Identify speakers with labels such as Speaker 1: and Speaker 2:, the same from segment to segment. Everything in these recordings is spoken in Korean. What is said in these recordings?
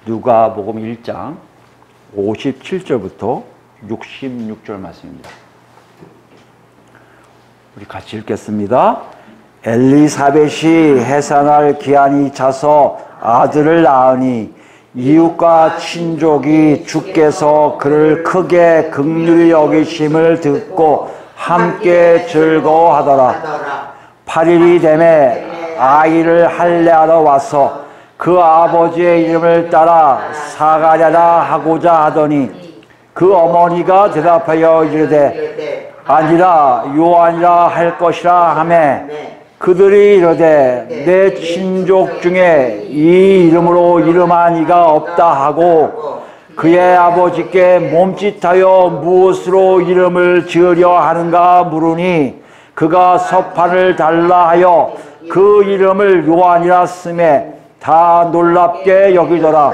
Speaker 1: 누가복음 1장 57절부터 66절 말씀입니다. 우리 같이 읽겠습니다. 엘리사벳이 해산할 기한이 차서 아들을 낳으니 이웃과 친족이 주께서 그를 크게 긍휼히 여기심을 듣고 함께 즐거워하더라. 8일이 되매 아이를 할례하러 와서 그 아버지의 이름을 따라 사가랴라 하고자 하더니 그 어머니가 대답하여 이르되 아니라 요한이라 할 것이라 하매 그들이 이르되 내 친족 중에 이 이름으로 이름한 이가 없다 하고 그의 아버지께 몸짓하여 무엇으로 이름을 지으려 하는가 물으니 그가 서판을 달라 하여 그 이름을 요한이라 쓰매 다 놀랍게 여기더라.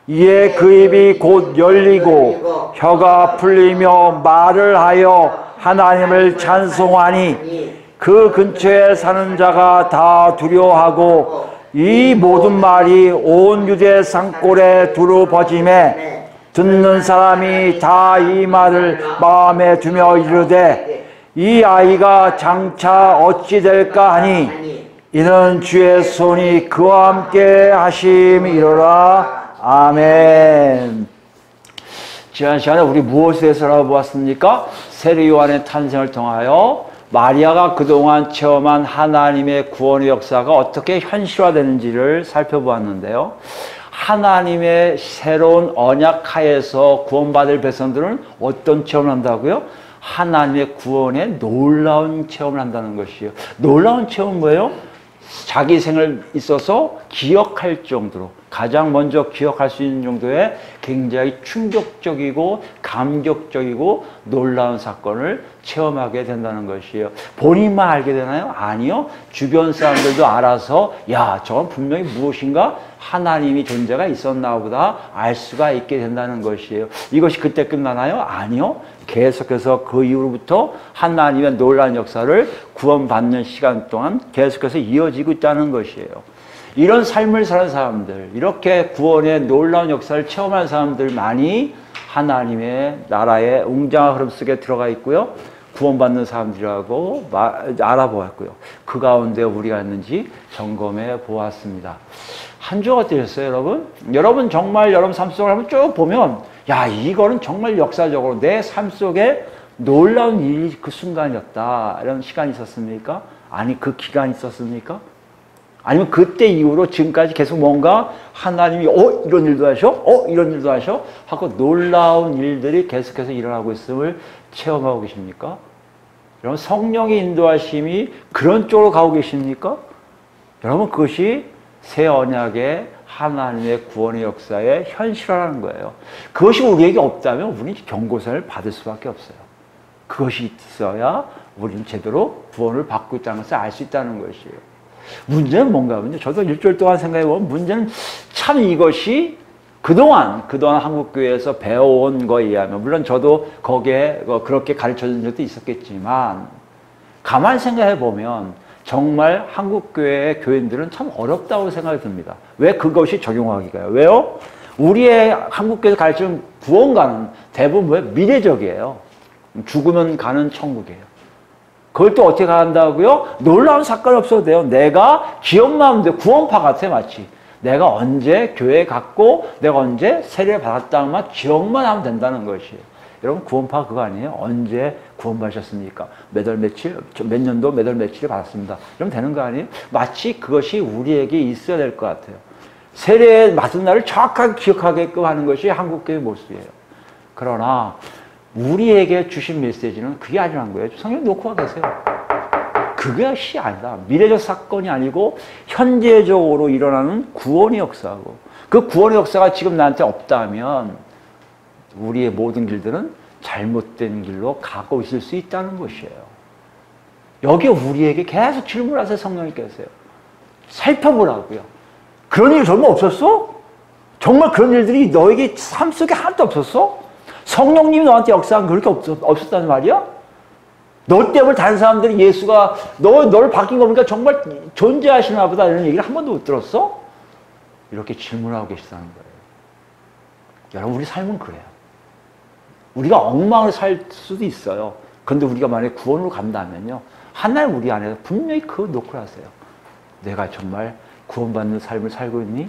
Speaker 1: 이에 그 입이 곧 열리고 혀가 풀리며 말을 하여 하나님을 찬송하니 그 근처에 사는 자가 다 두려워하고 이 모든 말이 온 유대 산골에 두루 퍼지매 듣는 사람이 다 이 말을 마음에 두며 이르되 이 아이가 장차 어찌 될까 하니 이는 주의 손이 그와 함께 하심이로라. 아멘. 지난 시간에 우리 무엇에서 알아보았습니까? 세례 요한의 탄생을 통하여 마리아가 그동안 체험한 하나님의 구원의 역사가 어떻게 현실화되는지를 살펴보았는데요. 하나님의 새로운 언약 하에서 구원받을 백성들은 어떤 체험을 한다고요? 하나님의 구원의 놀라운 체험을 한다는 것이에요. 놀라운 체험은 뭐예요? 자기 생을 있어서 기억할 정도로, 가장 먼저 기억할 수 있는 정도의 굉장히 충격적이고 감격적이고 놀라운 사건을 체험하게 된다는 것이에요. 본인만 알게 되나요? 아니요. 주변 사람들도 알아서 야, 저건 분명히 무엇인가 하나님이 존재가 있었나 보다 알 수가 있게 된다는 것이에요. 이것이 그때 끝나나요? 아니요. 계속해서 그 이후로부터 하나님의 놀라운 역사를 구원받는 시간 동안 계속해서 이어지고 있다는 것이에요. 이런 삶을 사는 사람들, 이렇게 구원의 놀라운 역사를 체험한 사람들만이 하나님의 나라의 웅장한 흐름 속에 들어가 있고요. 구원받는 사람들이라고 알아보았고요. 그 가운데 우리가 있는지 점검해 보았습니다. 한 주가 어떠셨어요, 여러분? 여러분 정말 여러분 삶 속을 한번 쭉 보면 야, 이거는 정말 역사적으로 내 삶 속에 놀라운 일이 그 순간이었다. 이런 시간이 있었습니까? 아니, 그 기간이 있었습니까? 아니면 그때 이후로 지금까지 계속 뭔가 하나님이 이런 일도 하셔? 이런 일도 하셔? 하고 놀라운 일들이 계속해서 일어나고 있음을 체험하고 계십니까? 여러분 성령의 인도하심이 그런 쪽으로 가고 계십니까? 여러분 그것이 새 언약의 하나님의 구원의 역사의 현실화라는 거예요. 그것이 우리에게 없다면 우리는 경고선을 받을 수밖에 없어요. 그것이 있어야 우리는 제대로 구원을 받고 있다는 것을 알 수 있다는 것이에요. 문제는 뭔가 하면요. 저도 일주일 동안 생각해보면 문제는 참 이것이 그동안 한국교회에서 배워온 거에 의하면 물론 저도 거기에 그렇게 가르쳐준 적도 있었겠지만 가만히 생각해보면 정말 한국교회의 교인들은 참 어렵다고 생각이 듭니다. 왜 그것이 적용하기가요? 왜요? 우리의 한국교회에서 가르치는 구원가는 대부분 뭐예요? 미래적이에요. 죽으면 가는 천국이에요. 그걸 또 어떻게 한다고요? 놀라운 사건이 없어도 돼요. 내가 기억만 하면 돼요. 구원파 같아요, 마치. 내가 언제 교회 갔고 내가 언제 세례를 받았다만 기억만 하면 된다는 것이에요. 여러분 구원파 그거 아니에요? 언제 구원받으셨습니까? 몇 월 며칠, 몇 년도 몇 월 며칠에 받았습니다. 그럼 되는 거 아니에요? 마치 그것이 우리에게 있어야 될 것 같아요. 세례 맞은 날을 정확하게 기억하게끔 하는 것이 한국교회의 모습이에요. 그러나 우리에게 주신 메시지는 그게 아니라는 거예요. 성경 놓고 계세요. 그것이 아니다. 미래적 사건이 아니고 현재적으로 일어나는 구원의 역사고 그 구원의 역사가 지금 나한테 없다면 우리의 모든 길들은 잘못된 길로 가고 있을 수 있다는 것이에요. 여기에 우리에게 계속 질문하세요. 성령님께서요. 살펴보라고요. 그런 일 정말 없었어? 정말 그런 일들이 너에게 삶 속에 하나도 없었어? 성령님이 너한테 역사한 그렇게 없었다는 말이야? 너 때문에 다른 사람들이 예수가 너를 바뀐 거 보니까 정말 존재하시나 보다 이런 얘기를 한 번도 못 들었어? 이렇게 질문하고 계시다는 거예요. 여러분, 우리 삶은 그래요. 우리가 엉망으로 살 수도 있어요. 그런데 우리가 만약에 구원으로 간다면요, 하나님 우리 안에서 분명히 그거 놓고 하세요. 내가 정말 구원받는 삶을 살고 있니?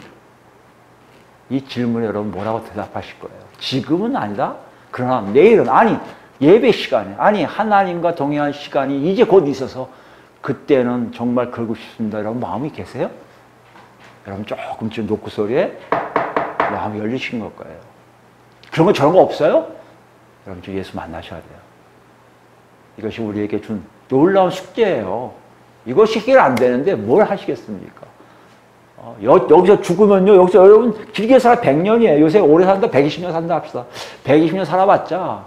Speaker 1: 이 질문에 여러분 뭐라고 대답하실 거예요? 지금은 아니다. 그러나 내일은, 아니 예배 시간에, 아니 하나님과 동행한 시간이 이제 곧 있어서 그때는 정말 그러고 싶습니다. 여러분 마음이 계세요? 여러분 조금쯤 노크 소리에 마음이 열리신 걸 거예요. 그런 거 저런 거 없어요? 여러분 저 예수 만나셔야 돼요. 이것이 우리에게 준 놀라운 숙제예요. 이것이 해결 안 되는데 뭘 하시겠습니까? 여기서 죽으면요, 여기서 여러분 길게 살아 100년이에요. 요새 오래 산다 120년 산다 합시다. 120년 살아봤자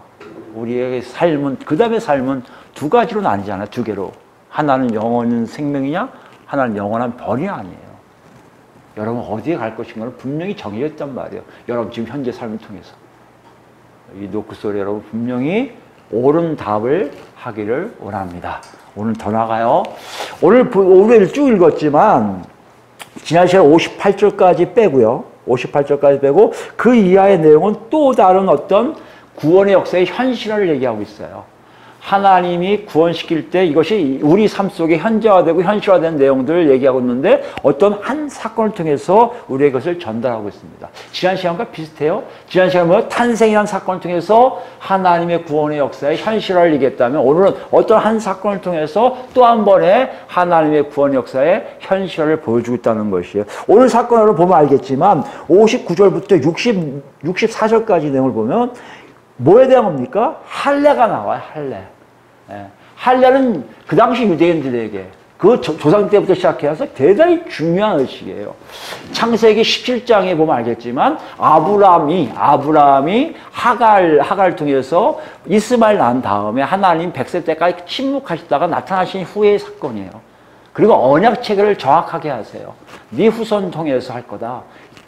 Speaker 1: 우리의 삶은, 그 다음에 삶은 두 가지로 나뉘잖아요. 두 개로. 하나는 영원한 생명이냐, 하나는 영원한 벌이 아니에요. 여러분 어디에 갈 것인가는 분명히 정해졌단 말이에요. 여러분 지금 현재 삶을 통해서. 이 노크 소리 여러분 분명히 옳은 답을 하기를 원합니다. 오늘 더 나가요. 오늘 쭉 읽었지만 지난 시간 58절까지 빼고요. 58절까지 빼고 그 이하의 내용은 또 다른 어떤 구원의 역사의 현실화를 얘기하고 있어요. 하나님이 구원시킬 때 이것이 우리 삶 속에 현재화되고 현실화된 내용들을 얘기하고 있는데 어떤 한 사건을 통해서 우리에게 그것을 전달하고 있습니다. 지난 시간과 비슷해요. 지난 시간은 뭐 탄생이라는 사건을 통해서 하나님의 구원의 역사의 현실화를 얘기했다면 오늘은 어떤 한 사건을 통해서 또 한 번의 하나님의 구원의 역사의 현실화를 보여주고 있다는 것이에요. 오늘 사건을 보면 알겠지만 59절부터 64절까지 내용을 보면 뭐에 대한 겁니까? 할례가 나와요. 할례. 예. 할례는 그 당시 유대인들에게 그 조상 때부터 시작해서 대단히 중요한 의식이에요. 창세기 17장에 보면 알겠지만 아브라함이 하갈을 통해서 이스마엘 낳은 다음에 하나님 100세 때까지 침묵하시다가 나타나신 후의 사건이에요. 그리고 언약 체계를 정확하게 하세요. 네 후손 통해서 할 거다.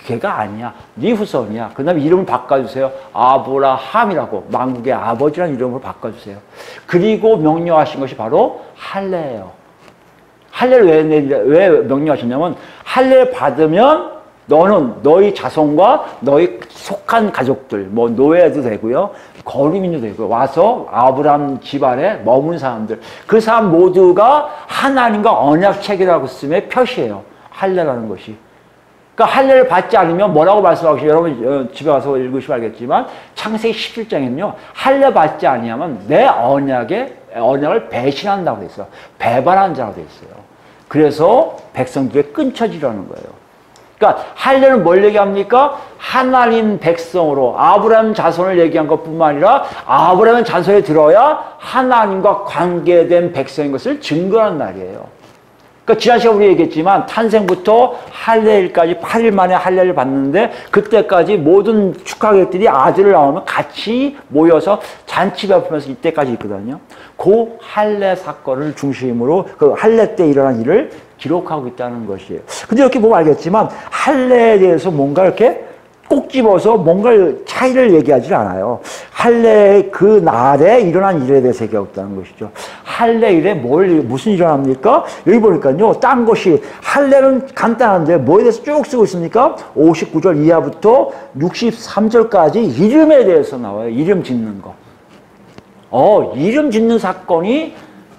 Speaker 1: 걔가 아니야. 네 후손이야. 그 다음에 이름을 바꿔주세요. 아브라함이라고 만국의 아버지라는 이름으로 바꿔주세요. 그리고 명령하신 것이 바로 할례예요. 할례를 왜 명령하셨냐면 할례를 받으면 너는 너희 자손과 너희 속한 가족들, 뭐 노예도 되고요. 거류민도 되고요. 와서 아브라함 집안에 머문 사람들, 그 사람 모두가 하나님과 언약 체계라고 쓰면 표시예요. 할례라는 것이. 그러니까 할례를 받지 않으면 뭐라고 말씀하시죠? 여러분 집에 가서 읽으시면 알겠지만 창세기 17장에는요. 할례 받지 아니하면 내 언약을 배신한다고 돼 있어요. 배반한 자라고 돼 있어요. 그래서 백성들의 끊쳐지라는 거예요. 그러니까 할례는 뭘 얘기합니까? 하나님 백성으로 아브라함 자손을 얘기한 것뿐만 아니라 아브라함 자손에 들어야 하나님과 관계된 백성인 것을 증거하는 날이에요. 그러니까 지난 시간에 우리 얘기했지만 탄생부터 할례일까지 8일 만에 할례를 받는데 그때까지 모든 축하객들이 아들을 낳으면 같이 모여서 잔치 베푸면서 이때까지 있거든요. 그 할례 사건을 중심으로 그 할례 때 일어난 일을 기록하고 있다는 것이에요. 근데 이렇게 보면 알겠지만 할례에 대해서 뭔가 이렇게 꼭 집어서 뭔가 차이를 얘기하지 않아요. 할례 그 날에 일어난 일에 대해서 얘기하고 있다는 것이죠. 할례일에 무슨 일이 일어납니까? 여기 보니까요. 딴 것이 할례는 간단한데 뭐에 대해서 쭉 쓰고 있습니까? 59절 이하부터 63절까지 이름에 대해서 나와요. 이름 짓는 거. 이름 짓는 사건이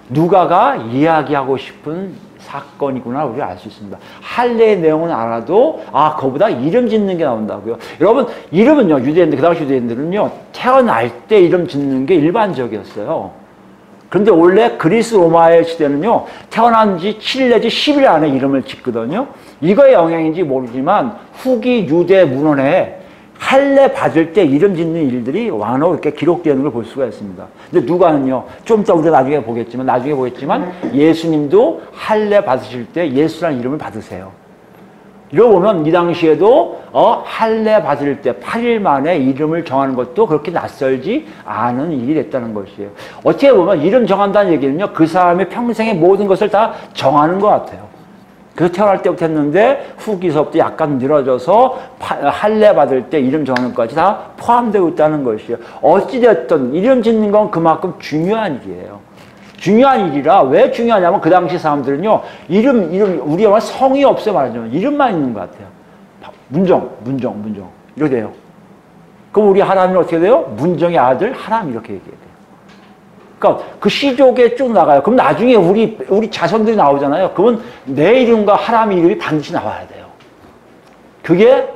Speaker 1: 누가가 이야기하고 싶은 사건이구나 우리가 알 수 있습니다. 할례의 내용은 알아도 그거보다 이름 짓는 게 나온다고요. 여러분 이름은요. 유대인들 그 당시 유대인들은요. 태어날 때 이름 짓는 게 일반적이었어요. 그런데 원래 그리스 로마의 시대는요. 태어난 지 7일 내지 10일 안에 이름을 짓거든요. 이거의 영향인지 모르지만 후기 유대 문헌에 할례 받을 때 이름 짓는 일들이 완호 이렇게 기록되는 걸 볼 수가 있습니다. 근데 누가는요, 좀 이따 우리가 나중에 보겠지만 예수님도 할례 받으실 때 예수라는 이름을 받으세요. 이러고 보면 이 당시에도 할례 받을 때 8일 만에 이름을 정하는 것도 그렇게 낯설지 않은 일이 됐다는 것이에요. 어떻게 보면 이름 정한다는 얘기는요, 그 사람의 평생의 모든 것을 다 정하는 것 같아요. 그래서 태어날 때부터 했는데 후기서부터 약간 늘어져서 할례 받을 때 이름 정하는 것까지 다 포함되고 있다는 것이에요. 어찌됐든 이름 짓는 건 그만큼 중요한 일이에요. 중요한 일이라 왜 중요하냐면 그 당시 사람들은요. 이름 우리가 말 성이 없어요 말하자면 이름만 있는 것 같아요. 문정 이렇게 돼요. 그럼 우리 하람이는 어떻게 돼요? 문정의 아들 하람 이렇게 얘기해야 돼요. 그러니까 그 시족에 쭉 나가요. 그럼 나중에 우리 자손들이 나오잖아요. 그러면 내 이름과 하람 이름이 반드시 나와야 돼요. 그게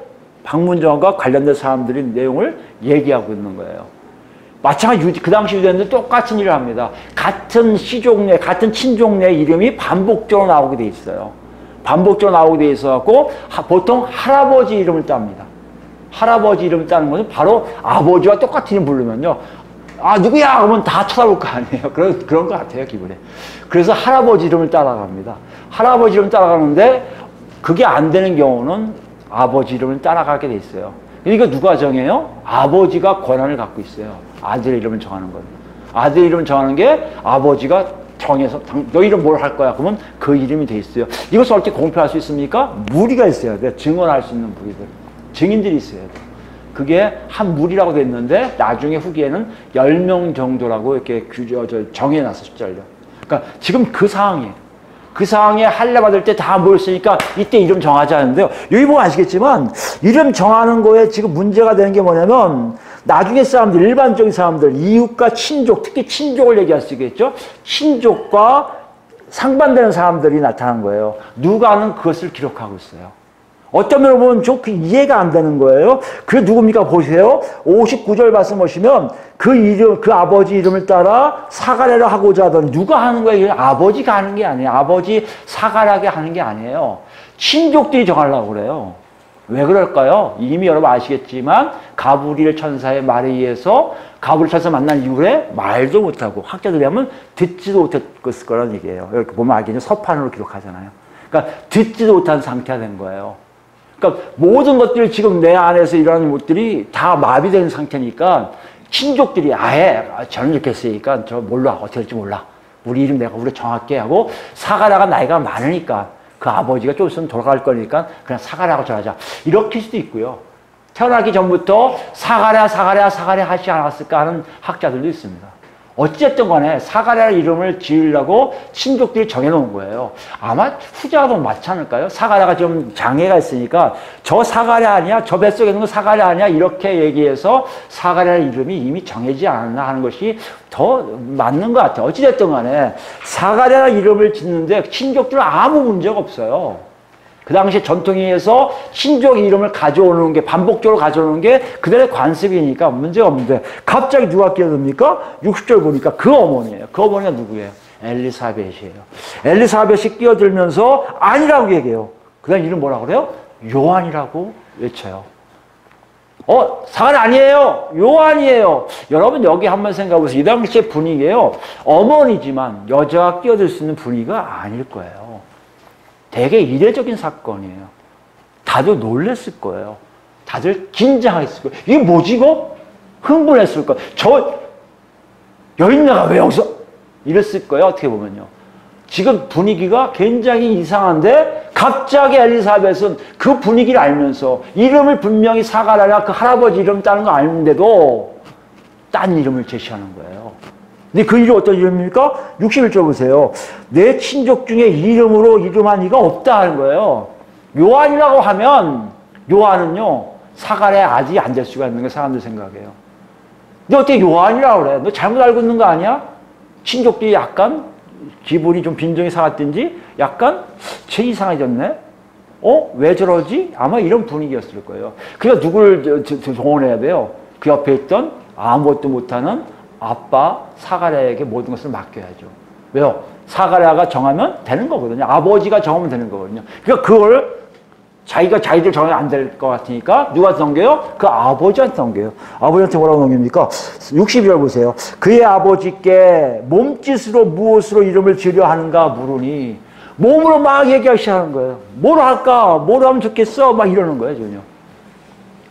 Speaker 1: 박문정과 관련된 사람들이 내용을 얘기하고 있는 거예요. 마찬가지 그 당시 유대인들 똑같은 일을 합니다. 같은 시족내, 같은 친족내 이름이 반복적으로 나오게 돼 있어요. 반복적으로 나오게 돼 있어갖고 보통 할아버지 이름을 땁니다. 할아버지 이름을 따는 것은 바로 아버지와 똑같은 이름 부르면요. 아, 누구야? 그러면 다 쳐다볼 거 아니에요. 그런 것 같아요, 기분에. 그래서 할아버지 이름을 따라갑니다. 할아버지 이름을 따라가는데 그게 안 되는 경우는 아버지 이름을 따라가게 돼 있어요. 이거 누가 정해요? 아버지가 권한을 갖고 있어요. 아들 이름을 정하는 건. 아들 이름을 정하는 게 아버지가 정해서 너 이름 뭘 할 거야? 그러면 그 이름이 돼 있어요. 이것을 어떻게 공표할 수 있습니까? 무리가 있어야 돼요. 증언할 수 있는 무리들. 증인들이 있어야 돼요. 그게 한 무리라고 됐는데 나중에 후기에는 10명 정도라고 이렇게 정해놨어, 숫자를요. 그러니까 지금 그 상황이에요. 그 상황에 할례 받을 때 다 모였으니까 이때 이름 정하자 하는데요. 여기 보면 아시겠지만 이름 정하는 거에 지금 문제가 되는 게 뭐냐면 나중에 사람들, 일반적인 사람들, 이웃과 친족, 특히 친족을 얘기할 수 있겠죠. 친족과 상반되는 사람들이 나타난 거예요. 누가는 그것을 기록하고 있어요. 어떤 면으로 보면 좀 이해가 안 되는 거예요. 그게 누굽니까? 보세요. 59절 말씀 보시면 그 이름, 그 아버지 이름을 따라 사가랴라 하고자 하더니 누가 하는 거예요? 아버지가 하는 게 아니에요. 아버지 사가랴게 하는 게 아니에요. 친족들이 정하려고 그래요. 왜 그럴까요? 이미 여러분 아시겠지만 가브리엘 천사의 말에 의해서 가브리엘 천사 만난 이후에 말도 못하고 학자들이 하면 듣지도 못했을 거라는 얘기예요. 이렇게 보면 알겠죠? 서판으로 기록하잖아요. 그러니까 듣지도 못한 상태가 된 거예요. 그러니까 모든 것들이 지금 내 안에서 일어나는 것들이 다 마비된 상태니까 친족들이 아예 저는 이렇게 했으니까 저 몰라 어떻게 할지 몰라 우리 이름 내가 우리 정할게 하고 사가랴가 나이가 많으니까 그 아버지가 좀 있으면 돌아갈 거니까 그냥 사가랴고 정하자 이렇게 할 수도 있고요. 태어나기 전부터 사가랴 하지 않았을까 하는 학자들도 있습니다. 어쨌든 간에 사가랴 이름을 지으려고 친족들이 정해놓은 거예요. 아마 후자도 맞지 않을까요? 사가랴가 좀 장애가 있으니까 저 사가랴 아니야? 저 뱃속에 있는 거 사가랴 아니야? 이렇게 얘기해서 사가랴 이름이 이미 정해지지 않았나 하는 것이 더 맞는 것 같아요. 어찌됐든 간에 사가랴 이름을 짓는데 친족들은 아무 문제가 없어요. 그 당시 전통에 의해서 친족 이름을 가져오는 게 반복적으로 가져오는 게 그들의 관습이니까 문제가 없는데 갑자기 누가 끼어듭니까? 60절 보니까 그 어머니예요. 그 어머니가 누구예요? 엘리사벳이에요. 엘리사벳이 끼어들면서 아니라고 얘기해요. 그 다음 이름 뭐라고 그래요? 요한이라고 외쳐요. 사가랴 아니에요. 요한이에요. 여러분 여기 한번 생각해 보세요. 이 당시의 분위기예요. 어머니지만 여자가 끼어들 수 있는 분위기가 아닐 거예요. 되게 이례적인 사건이에요. 다들 놀랬을 거예요. 다들 긴장했을 거예요. 이게 뭐지 이거? 흥분했을 거예요. 저 여인네가 왜 여기서? 이랬을 거예요. 어떻게 보면요. 지금 분위기가 굉장히 이상한데 갑자기 엘리사벳은 그 분위기를 알면서 이름을 분명히 사가랴라 그 할아버지 이름 따는 거 아는데도 딴 이름을 제시하는 거예요. 근데 그 이름이 어떤 이름입니까? 61절 보세요. 내 친족 중에 이름으로 이름한 이가 없다 하는 거예요. 요한이라고 하면 요한은요 사가랴 아들이 안 될 수가 있는 게 사람들 생각해요. 근데 어떻게 요한이라고 그래? 너 잘못 알고 있는 거 아니야? 친족들이 약간 기분이 좀 빈정이 상했든지 약간 쟤 이상해졌네? 왜 저러지? 아마 이런 분위기였을 거예요. 그러니까 누구를 동원해야 돼요? 그 옆에 있던 아무것도 못하는 아빠 사가랴에게 모든 것을 맡겨야죠. 왜요? 사가랴가 정하면 되는 거거든요. 아버지가 정하면 되는 거거든요. 그러니까 그걸 자기들 정하면 안 될 것 같으니까 누가 넘겨요? 그 아버지한테 넘겨요. 아버지한테 뭐라고 넘깁니까? 62절 보세요. 그의 아버지께 몸짓으로 무엇으로 이름을 지으려 하는가 물으니 몸으로 막 얘기하기 시작하는 거예요. 뭘 할까? 뭘 하면 좋겠어? 막 이러는 거예요. 전혀.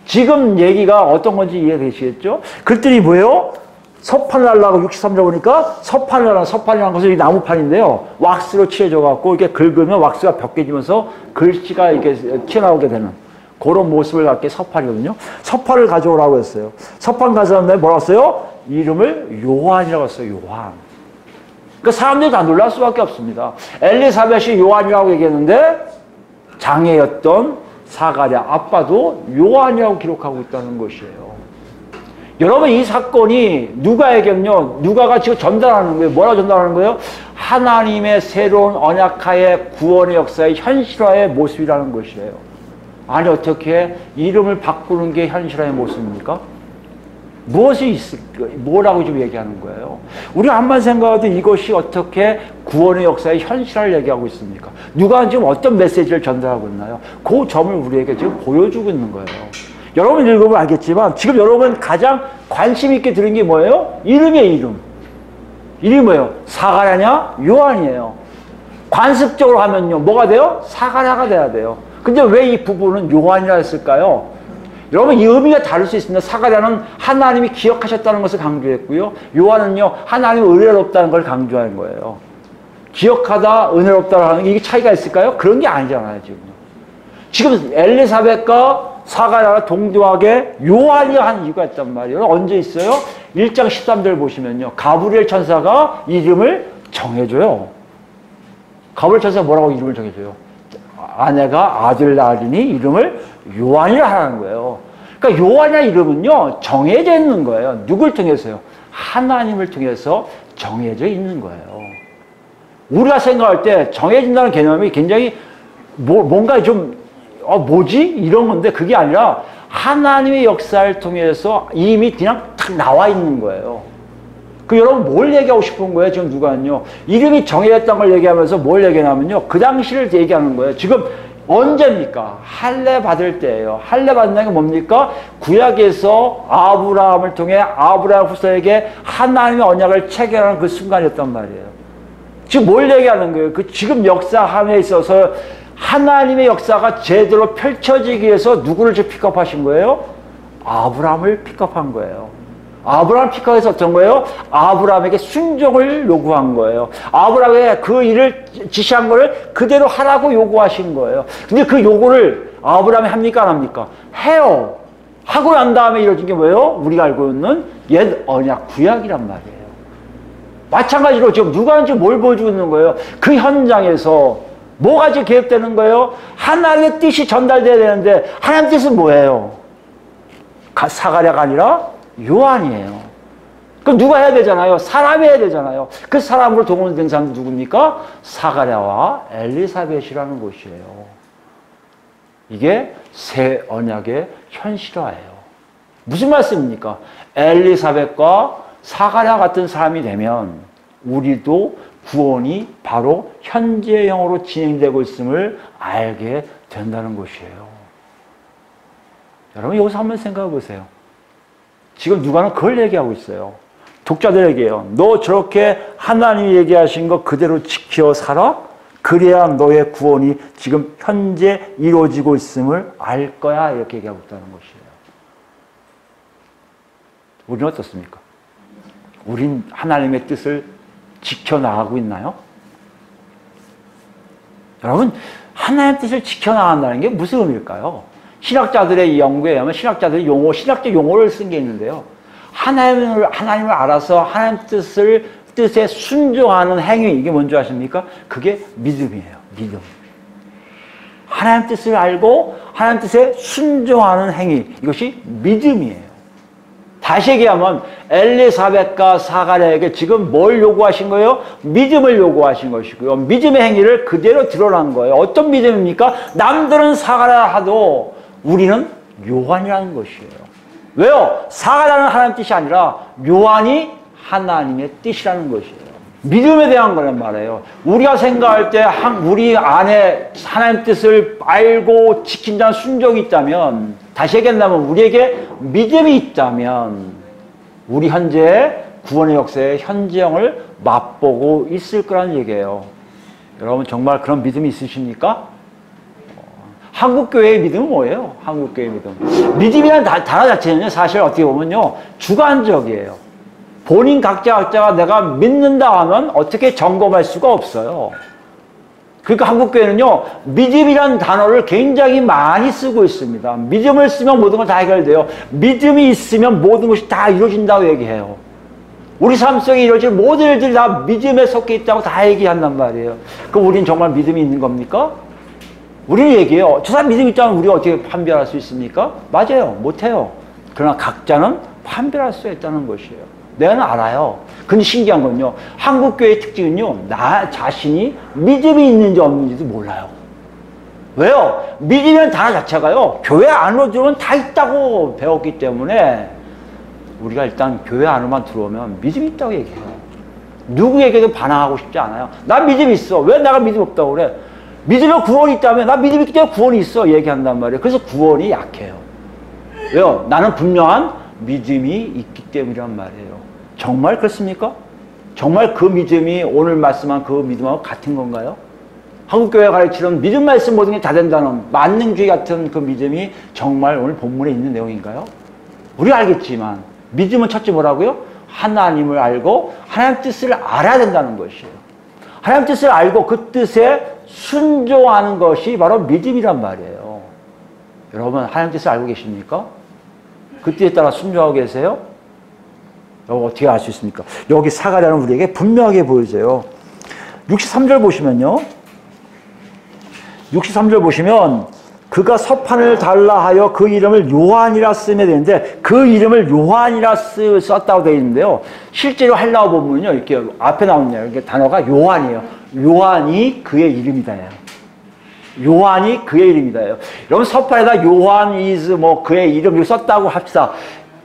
Speaker 1: 지금 얘기가 어떤 건지 이해되시겠죠? 글들이 뭐예요? 서판을 하려고 63절 보니까 서판이라는 것은 이 나무판인데요. 왁스로 칠해져갖고 이렇게 긁으면 왁스가 벗겨지면서 글씨가 이렇게 튀어나오게 되는 그런 모습을 갖게 서판이거든요. 서판을 가져오라고 했어요. 서판 가져왔는데 뭐라고 했어요? 이름을 요한이라고 했어요. 요한. 그러니까 사람들이 다 놀랄 수밖에 없습니다. 엘리사벳이 요한이라고 얘기했는데 장애였던 사가랴 아빠도 요한이라고 기록하고 있다는 것이에요. 여러분 이 사건이 누가에게는요. 누가가 지금 전달하는 거예요. 뭐라고 전달하는 거예요? 하나님의 새로운 언약하의 구원의 역사의 현실화의 모습이라는 것이에요. 아니 어떻게 이름을 바꾸는 게 현실화의 모습입니까? 무엇이 있을까? 뭐라고 좀 얘기하는 거예요? 우리가 한번 생각해도 이것이 어떻게 구원의 역사의 현실화를 얘기하고 있습니까? 누가 지금 어떤 메시지를 전달하고 있나요? 그 점을 우리에게 지금 보여주고 있는 거예요. 여러분 읽으면 알겠지만 지금 여러분 가장 관심 있게 들은 게 뭐예요? 이름이에요. 이름. 이름이 뭐예요? 사가랴냐? 요한이에요. 관습적으로 하면요. 뭐가 돼요? 사가랴가 돼야 돼요. 근데 왜 이 부부는 요한이라 했을까요? 여러분 이 의미가 다를 수 있습니다. 사가랴는 하나님이 기억하셨다는 것을 강조했고요. 요한은요. 하나님이 은혜롭다는 걸 강조한 거예요. 기억하다 은혜롭다라는 게 이게 차이가 있을까요? 그런 게 아니잖아요. 지금 엘리사벳과 사가랴가 동등하게 요한이 한 이유가 있단 말이에요. 언제 있어요? 1장 13절 보시면요. 가브리엘 천사가 이름을 정해줘요. 가브리엘 천사가 뭐라고 이름을 정해줘요? 아내가 아들 낳으니 이름을 요한이라 하는 거예요. 그러니까 요한이라는 이름은요. 정해져 있는 거예요. 누굴 통해서요? 하나님을 통해서 정해져 있는 거예요. 우리가 생각할 때 정해진다는 개념이 굉장히 뭔가 좀 뭐지? 이런 건데 그게 아니라 하나님의 역사를 통해서 이미 그냥 탁 나와 있는 거예요. 그 여러분 뭘 얘기하고 싶은 거예요? 지금 누가는요. 이름이 정해졌다는 걸 얘기하면서 뭘 얘기하냐면요. 그 당시를 얘기하는 거예요. 지금 언제입니까? 할례 받을 때예요. 할례 받는 게 뭡니까? 구약에서 아브라함을 통해 아브라함 후손에게 하나님의 언약을 체결하는 그 순간이었단 말이에요. 지금 뭘 얘기하는 거예요? 그 지금 역사함에 있어서 하나님의 역사가 제대로 펼쳐지기 위해서 누구를 픽업하신 거예요? 아브라함을 픽업한 거예요. 아브라함을 픽업해서 어떤 거예요? 아브라함에게 순종을 요구한 거예요. 아브라함에게 그 일을 지시한 거를 그대로 하라고 요구하신 거예요. 근데 그 요구를 아브라함이 합니까? 안 합니까? 해요. 하고 난 다음에 이루어진 게 뭐예요? 우리가 알고 있는 옛 언약 구약이란 말이에요. 마찬가지로 지금 누가 지금 뭘 보여주고 있는 거예요? 그 현장에서 뭐가 지금 계획되는 거예요? 하나님의 뜻이 전달돼야 되는데 하나님의 뜻은 뭐예요? 사가랴가 아니라 요한이에요. 그럼 누가 해야 되잖아요? 사람이 해야 되잖아요. 그 사람으로 동원된 사람이 누굽니까? 사가랴와 엘리사벳이라는 것이에요. 이게 새 언약의 현실화예요. 무슨 말씀입니까? 엘리사벳과 사가랴 같은 사람이 되면 우리도 구원이 바로 현재형으로 진행되고 있음을 알게 된다는 것이에요. 여러분 여기서 한번 생각해 보세요. 지금 누가는 그걸 얘기하고 있어요. 독자들에게요. 너 저렇게 하나님이 얘기하신 거 그대로 지켜 살아? 그래야 너의 구원이 지금 현재 이루어지고 있음을 알 거야. 이렇게 얘기하고 있다는 것이에요. 우리는 어떻습니까? 우린 하나님의 뜻을 지켜나가고 있나요? 여러분, 하나님의 뜻을 지켜나간다는 게 무슨 의미일까요? 신학자들의 연구에 의하면 신학자들이 신학적 용어를 쓴 게 있는데요. 하나님을 알아서 하나님 뜻에 순종하는 행위, 이게 뭔지 아십니까? 그게 믿음이에요. 믿음. 하나님 뜻을 알고 하나님 뜻에 순종하는 행위, 이것이 믿음이에요. 다시 얘기하면 엘리사벳과 사가랴에게 지금 뭘 요구하신 거예요? 믿음을 요구하신 것이고요. 믿음의 행위를 그대로 드러난 거예요. 어떤 믿음입니까? 남들은 사가랴 하도 우리는 요한이라는 것이에요. 왜요? 사가랴는 하나님 뜻이 아니라 요한이 하나님의 뜻이라는 것이에요. 믿음에 대한 거란 말이에요. 우리가 생각할 때 우리 안에 하나님 뜻을 알고 지킨다는 순종이 있다면, 다시 얘기한다면 우리에게 믿음이 있다면 우리 현재 구원의 역사의 현재형을 맛보고 있을 거라는 얘기예요. 여러분 정말 그런 믿음이 있으십니까? 한국교회의 믿음은 뭐예요? 한국교회의 믿음. 믿음이라는 단어 자체는 사실 어떻게 보면요, 주관적이에요. 본인 각자가 내가 믿는다 하면 어떻게 점검할 수가 없어요. 그러니까 한국교회는요, 믿음이라는 단어를 굉장히 많이 쓰고 있습니다. 믿음을 쓰면 모든 걸 다 해결돼요. 믿음이 있으면 모든 것이 다 이루어진다고 얘기해요. 우리 삶 속에 이루어질 모든 일들이 다 믿음에 속해 있다고 다 얘기한단 말이에요. 그럼 우린 정말 믿음이 있는 겁니까? 우리는 얘기해요. 저 사람 믿음이 있다면 우리가 어떻게 판별할 수 있습니까? 맞아요. 못해요. 그러나 각자는 판별할 수 있다는 것이에요. 내가 알아요. 근데 신기한 건요. 한국교회의 특징은요. 나 자신이 믿음이 있는지 없는지도 몰라요. 왜요? 믿음이라는 단어 자체가요. 교회 안으로 들어오면 다 있다고 배웠기 때문에 우리가 일단 교회 안으로만 들어오면 믿음이 있다고 얘기해요. 누구에게도 반항하고 싶지 않아요. 나 믿음이 있어. 왜 내가 믿음 없다고 그래? 믿으면 구원이 있다면 나 믿음이 있기 때문에 구원이 있어. 얘기한단 말이에요. 그래서 구원이 약해요. 왜요? 나는 분명한 믿음이 있기 때문이란 말이에요. 정말 그렇습니까? 정말 그 믿음이 오늘 말씀한 그 믿음하고 같은 건가요? 한국교회가 가르치는 믿음 말씀 모든 게 다 된다는 만능주의 같은 그 믿음이 정말 오늘 본문에 있는 내용인가요? 우리가 알겠지만 믿음은 첫째 뭐라고요? 하나님을 알고 하나님 뜻을 알아야 된다는 것이에요. 하나님 뜻을 알고 그 뜻에 순종하는 것이 바로 믿음이란 말이에요. 여러분 하나님 뜻을 알고 계십니까? 그 뜻에 따라 순종하고 계세요? 여러분 어떻게 알 수 있습니까? 여기 사가랴는 우리에게 분명하게 보여져요. 63절 보시면요. 63절 보시면 그가 서판을 달라 하여 그 이름을 요한이라 쓰면 되는데 그 이름을 요한이라 썼다고 되어 있는데요. 실제로 헬라어 본문은요. 이렇게 앞에 나오는 이렇게 단어가 요한이에요. 요한이 그의 이름이다예요. 요한이 그의 이름이다예요. 여러분 서판에다 요한 is 뭐 그의 이름을 썼다고 합시다.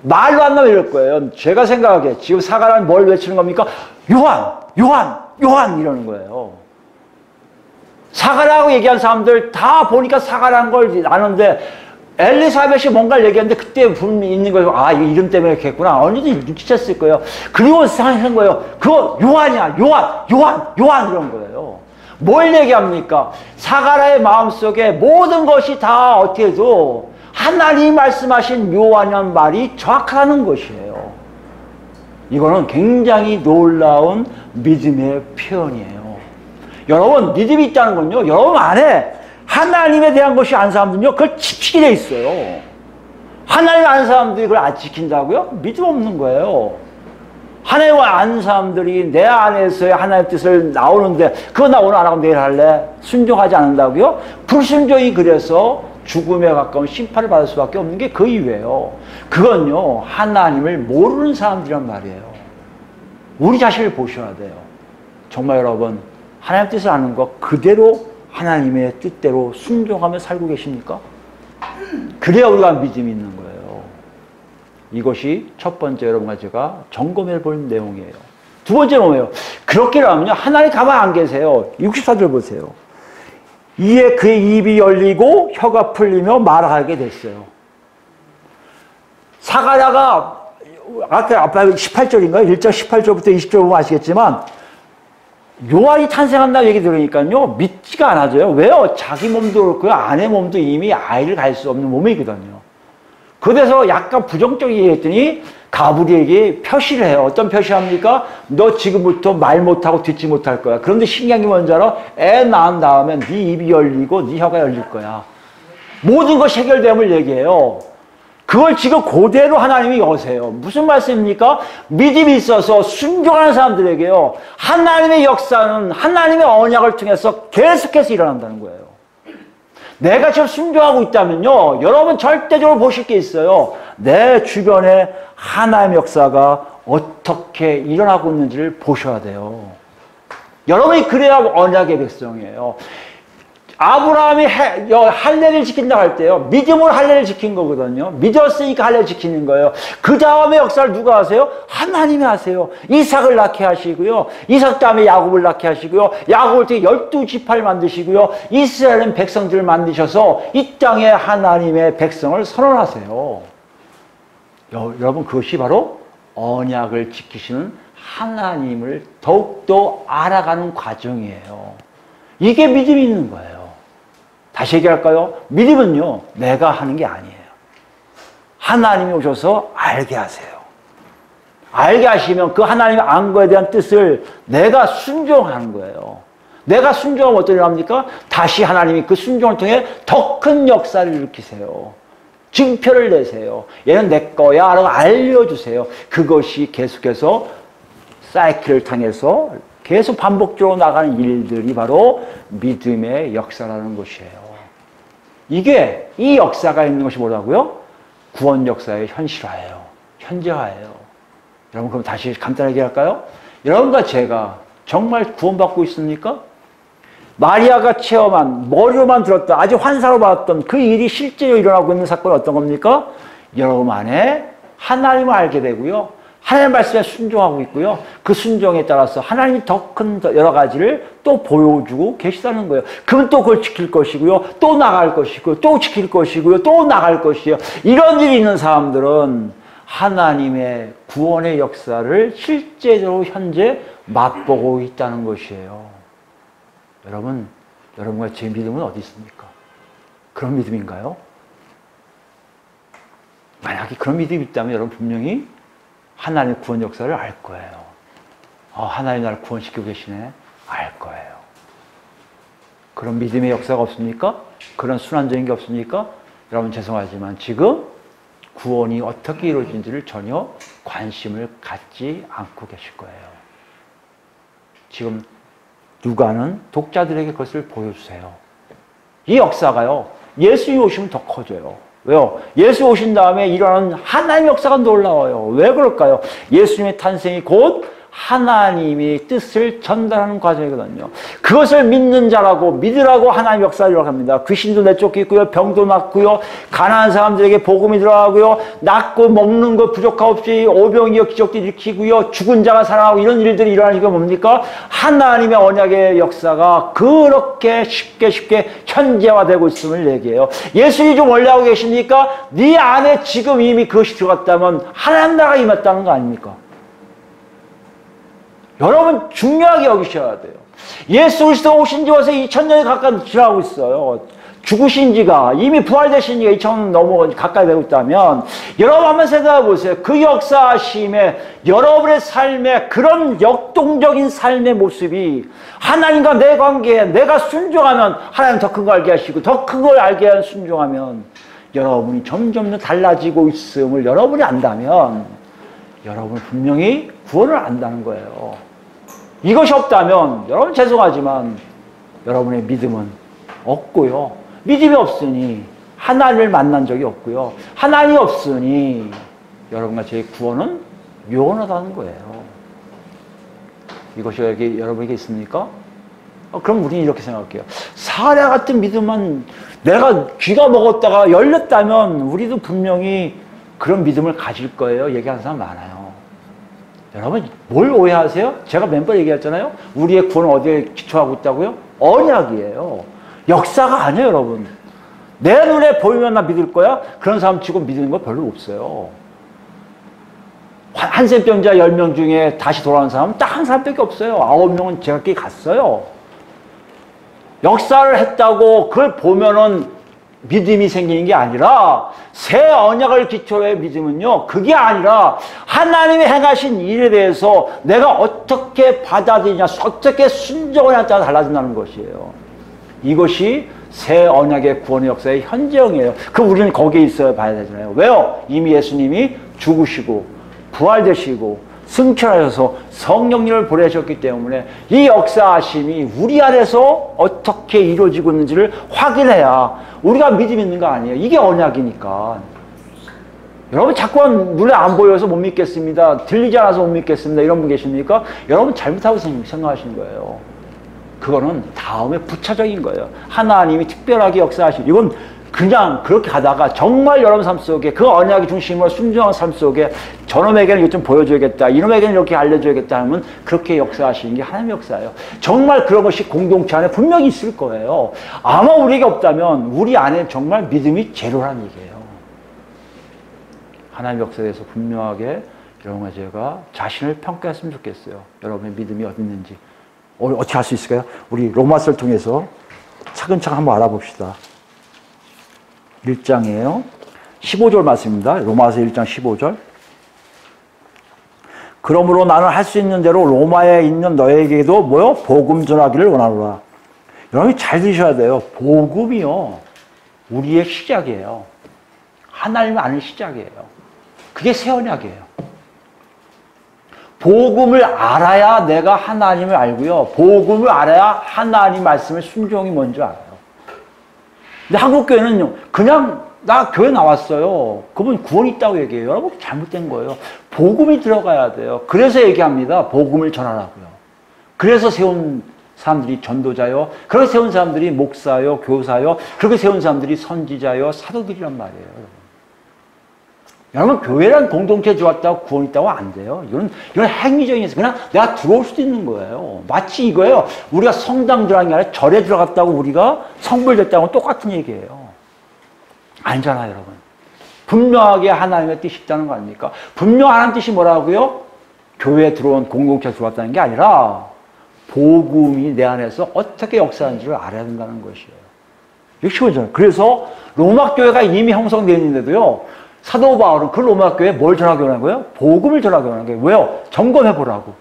Speaker 1: 말로 안 나면 이럴 거예요. 제가 생각하기에 지금 사가랴는 뭘 외치는 겁니까? 요한, 요한, 요한 이러는 거예요. 사가랴라고 얘기한 사람들 다 보니까 사가랴라는 걸 아는데 엘리사벳이 뭔가를 얘기하는데 그때 분명히 있는 거예요. 아, 이 이름 때문에 이렇게 했구나. 언제든지 눈치챘을 거예요. 그리고 생각한 거예요. 그거 요한이야. 요한, 요한, 요한 이런 거예요. 뭘 얘기합니까? 사가랴의 마음속에 모든 것이 다 어떻게 해도 하나님이 말씀하신 요한이라는 말이 정확하다는 것이에요. 이거는 굉장히 놀라운 믿음의 표현이에요. 여러분 믿음이 있다는 건요. 여러분 안에 하나님에 대한 것이 아는 사람들은요. 그걸 지키게 돼 있어요. 하나님 아는 사람들이 그걸 안 지킨다고요? 믿음 없는 거예요. 하나님을 아는 사람들이 내 안에서의 하나님의 뜻을 나오는데 그거 나 오늘 안 하고 내일 할래? 순종하지 않는다고요? 불순종이 그래서 죽음에 가까운 심판을 받을 수밖에 없는 게 그 이유예요. 그건요. 하나님을 모르는 사람들이란 말이에요. 우리 자신을 보셔야 돼요. 정말 여러분 하나님 뜻을 아는 것 그대로 하나님의 뜻대로 순종하며 살고 계십니까? 그래야 우리가 믿음이 있는 거예요. 이것이 첫 번째 여러분과 제가 점검해 볼 내용이에요. 두 번째는 뭐예요? 그렇게라면요. 하나님 가만 안 계세요. 64절 보세요. 이에 그의 입이 열리고 혀가 풀리며 말하게 됐어요. 사가랴가 아까 18절인가요? 1장 18절부터 20절 보면 아시겠지만 요한이 탄생한다는 얘기 들으니까요. 믿지가 않아져요. 왜요? 자기 몸도 그렇고요. 아내 몸도 이미 아이를 갈 수 없는 몸이거든요. 그래서 약간 부정적인 얘기 했더니 가브리엘에게 표시를 해요. 어떤 표시합니까? 너 지금부터 말 못하고 듣지 못할 거야. 그런데 신기한 게 뭔지 알아? 애 낳은 다음에 네 입이 열리고 네 혀가 열릴 거야. 모든 것이 해결됨을 얘기해요. 그걸 지금 그대로 하나님이 여세요. 무슨 말씀입니까? 믿음이 있어서 순종하는 사람들에게요. 하나님의 역사는 하나님의 언약을 통해서 계속해서 일어난다는 거예요. 내가 지금 순종하고 있다면요. 여러분 절대적으로 보실 게 있어요. 내 주변에 하나님의 역사가 어떻게 일어나고 있는지를 보셔야 돼요. 여러분이 그래야 언약의 백성이에요. 아브라함이 할례를 지킨다고 할 때요. 믿음으로 할례를 지킨 거거든요. 믿었으니까 할례를 지키는 거예요. 그 다음에 역사를 누가 하세요? 하나님이 하세요. 이삭을 낳게 하시고요. 이삭 다음에 야곱을 낳게 하시고요. 야곱을 통해 12지파를 만드시고요. 이스라엘은 백성들을 만드셔서 이 땅에 하나님의 백성을 선언하세요. 여러분 그것이 바로 언약을 지키시는 하나님을 더욱더 알아가는 과정이에요. 이게 믿음이 있는 거예요. 다시 얘기할까요? 믿음은요, 내가 하는 게 아니에요. 하나님이 오셔서 알게 하세요. 알게 하시면 그 하나님의 안 거에 대한 뜻을 내가 순종하는 거예요. 내가 순종하면 어떤 일을 합니까? 다시 하나님이 그 순종을 통해 더 큰 역사를 일으키세요. 증표를 내세요. 얘는 내 거야 라고 알려주세요. 그것이 계속해서 사이클을 통해서 계속 반복적으로 나가는 일들이 바로 믿음의 역사라는 것이에요. 이 역사가 있는 것이 뭐라고요? 구원 역사의 현실화예요. 현재화예요. 여러분 그럼 다시 간단하게 할까요? 여러분과 제가 정말 구원받고 있습니까? 마리아가 체험한, 머리로만 들었던, 아직 환상으로 봤던 그 일이 실제로 일어나고 있는 사건은 어떤 겁니까? 여러분 안에 하나님을 알게 되고요. 하나님의 말씀에 순종하고 있고요. 그 순종에 따라서 하나님이 더 큰 여러 가지를 또 보여주고 계시다는 거예요. 그러면 또 그걸 지킬 것이고요. 또 나갈 것이고요. 또 지킬 것이고요. 또 나갈 것이에요. 이런 일이 있는 사람들은 하나님의 구원의 역사를 실제로 현재 맛보고 있다는 것이에요. 여러분, 여러분과 제 믿음은 어디 있습니까? 그런 믿음인가요? 만약에 그런 믿음이 있다면 여러분 분명히 하나님의 구원 역사를 알 거예요. 하나님 나를 구원시키고 계시네. 알 거예요. 그런 믿음의 역사가 없습니까? 그런 순환적인 게 없습니까? 여러분 죄송하지만 지금 구원이 어떻게 이루어진지를 전혀 관심을 갖지 않고 계실 거예요. 지금 누가는 독자들에게 그것을 보여주세요. 이 역사가요. 예수님이 오시면 더 커져요. 왜요? 예수 오신 다음에 일어나는 하나님의 역사가 놀라워요. 왜 그럴까요? 예수님의 탄생이 곧 하나님의 뜻을 전달하는 과정이거든요. 그것을 믿는 자라고 믿으라고 하나님의 역사를 일어납니다. 귀신도 내쫓기고요. 병도 낫고요. 가난한 사람들에게 복음이 들어가고요. 낫고 먹는 것 부족함 없이 오병이어 기적도 일으키고요. 죽은 자가 살아나고 이런 일들이 일어나니까 뭡니까? 하나님의 언약의 역사가 그렇게 쉽게 현재화되고 있음을 얘기해요. 예수님이 좀 원래 하고 계십니까? 네 안에 지금 이미 그것이 들어갔다면 하나님 나라가 임했다는 거 아닙니까? 여러분 중요하게 여기셔야 돼요. 예수 그리스도 오신 지 벌써 2000년이 가까이 지나고 있어요. 죽으신 지가 이미 부활되신 지가 2000년 넘어 가까이 되고 있다면 여러분 한번 생각해 보세요. 그 역사하심에 여러분의 삶에 그런 역동적인 삶의 모습이 하나님과 내 관계에 내가 순종하면 하나님 더 큰 걸 알게 하시고 더 큰 걸 알게 하는 순종하면 여러분이 점점 달라지고 있음을 여러분이 안다면 여러분 분명히 구원을 안다는 거예요. 이것이 없다면 여러분 죄송하지만 여러분의 믿음은 없고요. 믿음이 없으니 하나님을 만난 적이 없고요. 하나님이 없으니 여러분과 제 구원은 요원하다는 거예요. 이것이 여기 여러분에게 있습니까? 그럼 우리는 이렇게 생각할게요. 사례 같은 믿음만 내가 귀가 먹었다가 열렸다면 우리도 분명히 그런 믿음을 가질 거예요. 얘기하는 사람 많아요. 여러분 뭘 오해하세요? 제가 멤버 얘기했잖아요. 우리의 구원은 어디에 기초하고 있다고요? 언약이에요. 역사가 아니에요. 여러분. 내 눈에 보이면 나 믿을 거야? 그런 사람 치고 믿는 거 별로 없어요. 한센병자 10명 중에 다시 돌아오는 사람은 딱 한 사람밖에 없어요. 9명은 제각기 갔어요. 역사를 했다고 그걸 보면은 믿음이 생기는 게 아니라 새 언약을 기초로 해 믿음은요. 그게 아니라 하나님이 행하신 일에 대해서 내가 어떻게 받아들이냐 어떻게 순종하냐에 따라 달라진다는 것이에요. 이것이 새 언약의 구원의 역사의 현재형이에요. 그럼 우리는 거기에 있어야 봐야 되잖아요. 왜요? 이미 예수님이 죽으시고 부활되시고 승천하셔서 성령님을 보내셨기 때문에 이 역사하심이 우리 안에서 어떻게 이루어지고 있는지를 확인해야 우리가 믿음 있는 거 아니에요. 이게 언약이니까. 여러분 자꾸만 눈에 안 보여서 못 믿겠습니다. 들리지 않아서 못 믿겠습니다. 이런 분 계십니까? 여러분 잘못하고 생각하시는 거예요. 그거는 다음에 부차적인 거예요. 하나님이 특별하게 역사하신 이건 그냥 그렇게 가다가 정말 여러분 삶 속에 그 언약의 중심으로 순종한 삶 속에 저놈에게는 이것 좀 보여줘야겠다. 이놈에게는 이렇게 알려줘야겠다 하면 그렇게 역사하시는 게 하나님의 역사예요. 정말 그런 것이 공동체 안에 분명히 있을 거예요. 아마 우리에게 없다면 우리 안에 정말 믿음이 제로라는 얘기예요. 하나님의 역사에 대해서 분명하게 여러분과 제가 자신을 평가했으면 좋겠어요. 여러분의 믿음이 어디 있는지. 어떻게 할 수 있을까요? 우리 로마서를 통해서 차근차근 한번 알아봅시다. 1장이에요. 15절 말씀입니다. 로마서 1장 15절. 그러므로 나는 할 수 있는 대로 로마에 있는 너에게도 뭐요? 복음 전하기를 원하노라. 여러분이 잘 들으셔야 돼요. 복음이요. 우리의 시작이에요. 하나님을 아는 시작이에요. 그게 새 언약이에요. 복음을 알아야 내가 하나님을 알고요. 복음을 알아야 하나님 말씀의 순종이 뭔지 알아요. 근데 한국교회는 그냥 나 교회 나왔어요. 그분 구원이 있다고 얘기해요. 여러분 잘못된 거예요. 복음이 들어가야 돼요. 그래서 얘기합니다. 복음을 전하라고요. 그래서 세운 사람들이 전도자요. 그렇게 세운 사람들이 목사요, 교사요. 그렇게 세운 사람들이 선지자요, 사도들이란 말이에요. 여러분 교회란 공동체 들어왔다고 구원 있다고 안 돼요. 이건 행위적인 그냥 내가 들어올 수도 있는 거예요. 마치 이거예요. 우리가 성당 들어간 게 아니라 절에 들어갔다고 우리가 성불됐다고 똑같은 얘기예요. 아니잖아요, 여러분. 분명하게 하나님의 뜻이 있다는 거 아닙니까? 분명한 뜻이 뭐라고요? 교회에 들어온 공동체에 들어왔다는 게 아니라 복음이 내 안에서 어떻게 역사하는지를 알아야 된다는 것이에요. 이게 쉬워져요. 그래서 로마 교회가 이미 형성되어 있는데도요. 사도 바울은 그 로마 교회에 뭘 전하기 원한 거예요? 복음을 전하기 원한 거예요. 왜요? 점검해 보라고.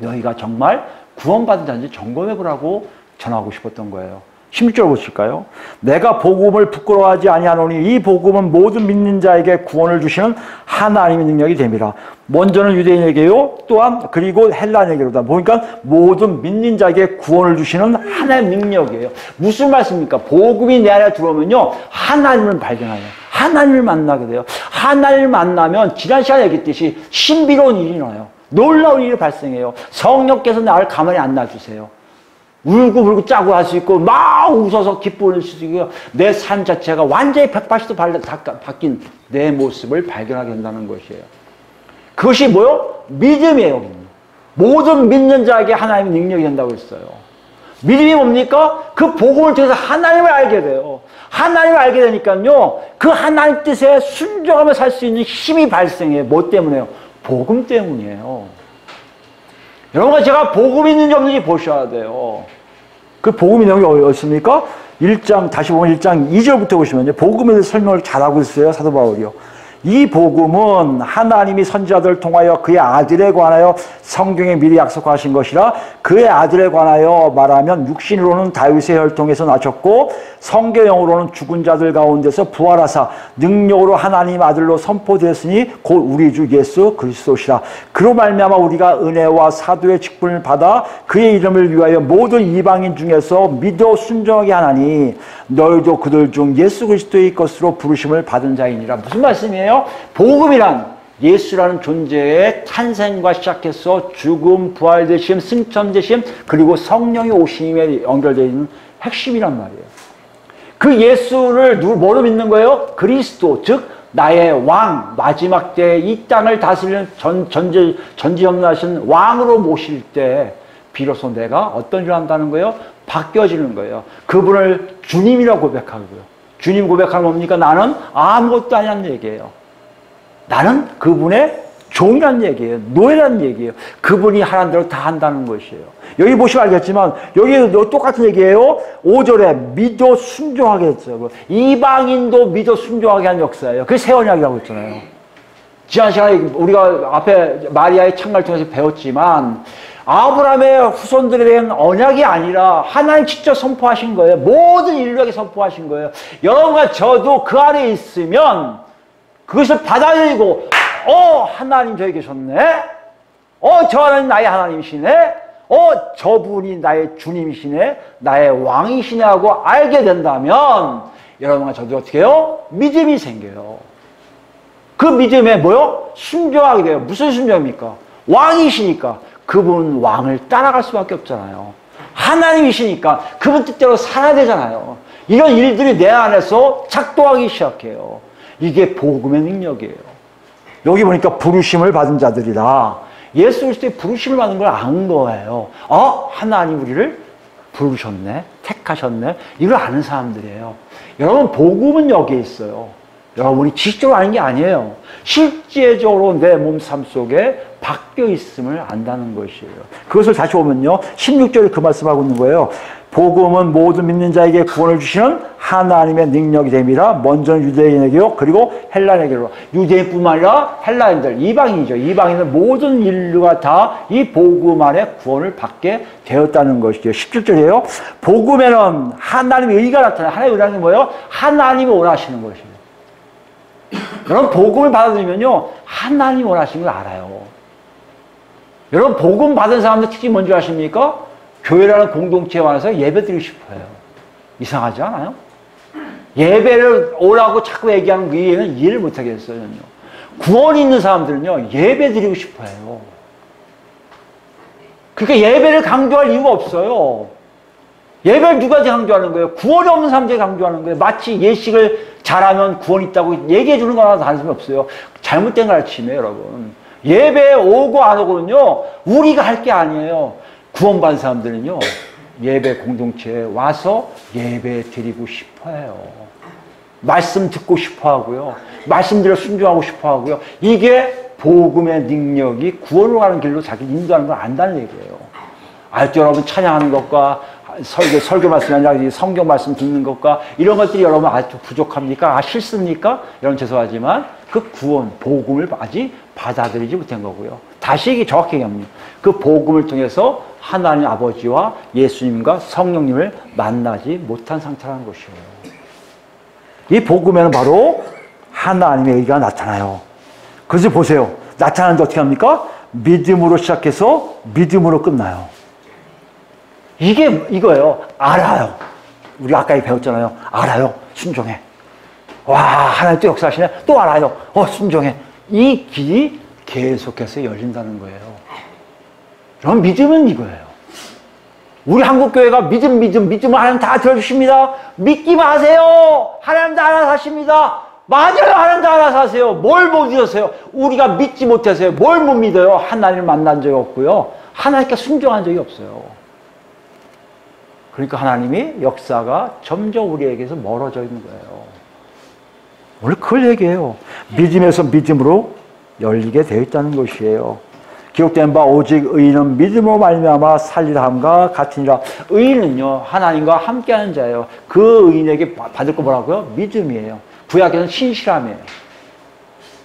Speaker 1: 너희가 정말 구원받은 자인지 점검해 보라고 전하고 싶었던 거예요. 16절 보실까요? 내가 복음을 부끄러워하지 아니하노니 이 복음은 모든 믿는 자에게 구원을 주시는 하나님의 능력이 됨이라. 먼저는 유대인에게요. 또한 그리고 헬라인에게로다. 보니까 모든 믿는 자에게 구원을 주시는 하나님의 능력이에요. 무슨 말씀입니까? 복음이 내 안에 들어오면요. 하나님을 발견해요. 하나님을 만나게 돼요. 하나님을 만나면 지난 시간에 얘기했듯이 신비로운 일이 일어나요. 놀라운 일이 발생해요. 성령께서 나를 가만히 안 놔주세요. 울고 불고 짜고 할 수 있고 막 웃어서 기뻐할 수 있고 내 삶 자체가 완전히 180도 바뀐 내 모습을 발견하게 된다는 것이에요. 그것이 뭐요? 믿음이에요. 모든 믿는 자에게 하나님의 능력이 된다고 했어요. 믿음이 뭡니까? 그 복음을 통해서 하나님을 알게 돼요. 하나님을 알게 되니까요. 그 하나님 뜻에 순종하며 살 수 있는 힘이 발생해요. 뭐 때문에요? 복음 때문이에요. 여러분, 제가 복음이 있는지 없는지 보셔야 돼요. 그 복음이 있는 게 어딨습니까? 1장, 다시 보면 1장 2절부터 보시면요. 복음에 대해서 설명을 잘하고 있어요. 사도 바울이요. 이 복음은 하나님이 선지자들을 통하여 그의 아들에 관하여 성경에 미리 약속하신 것이라 그의 아들에 관하여 말하면 육신으로는 다윗의 혈통에서 나셨고 성경으로는 죽은 자들 가운데서 부활하사 능력으로 하나님 아들로 선포되었으니 곧 우리 주 예수 그리스도시라. 그로 말미암아 우리가 은혜와 사도의 직분을 받아 그의 이름을 위하여 모든 이방인 중에서 믿어 순종하게 하나니 너희도 그들 중 예수 그리스도의 것으로 부르심을 받은 자이니라. 무슨 말씀이에요? 복음이란 예수라는 존재의 탄생과 시작해서 죽음, 부활되심, 승천되심, 그리고 성령의 오심에 연결되어 있는 핵심이란 말이에요. 그 예수를 뭐로 믿는 거예요? 그리스도, 즉 나의 왕, 마지막 때 이 땅을 다스리는 전지전능하신 왕으로 모실 때 비로소 내가 어떤 일을 한다는 거예요? 바뀌어지는 거예요. 그분을 주님이라고 고백하고요. 주님 고백하는 뭡니까? 나는 아무것도 아니라는 얘기예요. 나는 그분의 종이라는 얘기예요. 노예라는 얘기예요. 그분이 하라는 대로 다 한다는 것이에요. 여기 보시면 알겠지만 여기도 똑같은 얘기예요. 5절에 믿어 순종하게 했어요. 이방인도 믿어 순종하게 한 역사예요. 그게 새 언약이라고 했잖아요. 지난 시간에 우리가 앞에 마리아의 창가를 통해서 배웠지만 아브라함의 후손들에 대한 언약이 아니라 하나님 직접 선포하신 거예요. 모든 인류에게 선포하신 거예요. 여러분과 저도 그 안에 있으면 그것을 받아들이고 하나님 저기 계셨네. 저 하나님 나의 하나님이시네. 저분이 나의 주님이시네. 나의 왕이시네 하고 알게 된다면 여러분과 저도 어떻게 해요? 믿음이 생겨요. 그 믿음에 뭐요? 순종하게 돼요. 무슨 순종입니까? 왕이시니까 그분 왕을 따라갈 수밖에 없잖아요. 하나님이시니까 그분 뜻대로 살아야 되잖아요. 이런 일들이 내 안에서 작동하기 시작해요. 이게 복음의 능력이에요. 여기 보니까 부르심을 받은 자들이라. 예수 그리스도의 부르심을 받은 걸 안 거예요. 하나님 우리를 부르셨네, 택하셨네. 이걸 아는 사람들이에요. 여러분 복음은 여기에 있어요. 여러분이 지식적으로 아는 게 아니에요. 실제적으로 내 몸 삶 속에 바뀌어 있음을 안다는 것이에요. 그것을 다시 보면요. 16절에 그 말씀하고 있는 거예요. 복음은 모든 믿는 자에게 구원을 주시는 하나님의 능력이 됨이라. 먼저는 유대인에게요. 그리고 헬라인에게로. 유대인뿐만 아니라 헬라인들, 이방인이죠. 이방인들 모든 인류가 다 이 복음 안에 구원을 받게 되었다는 것이죠. 17절이에요. 복음에는 하나님의 의가 나타나요. 하나님의 의라는 게 뭐예요? 하나님이 원하시는 것이에요. 여러분 복음을 받아들이면요. 하나님이 원하시는 걸 알아요. 여러분 복음 받은 사람들 특징이 뭔지 아십니까? 교회라는 공동체에 와서 예배 드리고 싶어요. 이상하지 않아요? 예배를 오라고 자꾸 얘기하는 그 이해는 이해를 못하겠어요. 구원이 있는 사람들은요, 예배 드리고 싶어 해요. 그러니까 예배를 강조할 이유가 없어요. 예배를 누가 강조하는 거예요? 구원이 없는 사람들이 강조하는 거예요. 마치 예식을 잘하면 구원이 있다고 얘기해 주는 거나 다를 수 없어요. 잘못된 가르침이에요, 여러분. 예배에 오고 안 오고는요, 우리가 할 게 아니에요. 구원받은 사람들은요, 예배 공동체에 와서 예배 드리고 싶어 해요. 말씀 듣고 싶어 하고요. 말씀대로 순종하고 싶어 하고요. 이게 복음의 능력이 구원으로 가는 길로 자기 인도하는 걸 안다는 얘기예요. 아직도 여러분 찬양하는 것과 설교 말씀이 아니라 성경 말씀 듣는 것과 이런 것들이 여러분 아직도 부족합니까? 싫습니까? 여러분 죄송하지만 그 구원, 복음을 아직 받아들이지 못한 거고요. 다시 얘기 정확히 얘기하면 그 복음을 통해서 하나님 아버지와 예수님과 성령님을 만나지 못한 상태라는 것이에요. 이 복음에는 바로 하나님의 의가 나타나요. 그래서 보세요. 나타나는데 어떻게 합니까? 믿음으로 시작해서 믿음으로 끝나요. 이게 이거예요. 알아요. 우리 아까 배웠잖아요. 알아요. 순종해. 와, 하나님 또 역사하시네. 또 알아요. 순종해. 이 길이 계속해서 열린다는 거예요. 그럼 믿음은 이거예요. 우리 한국교회가 믿음을 하나님 다 들어주십니다. 믿기만 하세요. 하나님 다 알아서 하십니다. 맞아요. 하나님 다 알아서 하세요. 뭘 못 믿었어요? 우리가 믿지 못해서요. 뭘 못 믿어요? 하나님을 만난 적이 없고요. 하나님께 순종한 적이 없어요. 그러니까 하나님이 역사가 점점 우리에게서 멀어져 있는 거예요. 오늘 그걸 얘기해요. 믿음에서 믿음으로 열리게 되어 있다는 것이에요. 기록된 바 오직 의인은 믿음으로 말미암아 살리라 함과 같으니라. 의인은요, 하나님과 함께하는 자예요. 그 의인에게 받을 거 뭐라고요? 믿음이에요. 구약에는 신실함이에요.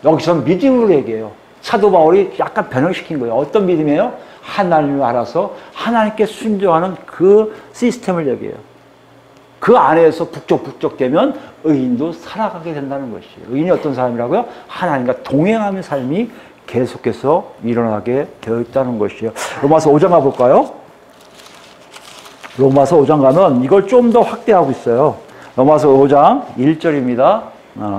Speaker 1: 여기서는 믿음으로 얘기해요. 사도 바울이 약간 변형시킨 거예요. 어떤 믿음이에요? 하나님을 알아서 하나님께 순종하는 그 시스템을 얘기해요. 그 안에서 북적북적되면 의인도 살아가게 된다는 것이에요. 의인이 어떤 사람이라고요? 하나님과 동행하는 삶이 계속해서 일어나게 되어 있다는 것이에요. 로마서 5장 가볼까요? 로마서 5장 가면 이걸 좀 더 확대하고 있어요. 로마서 5장 1절입니다.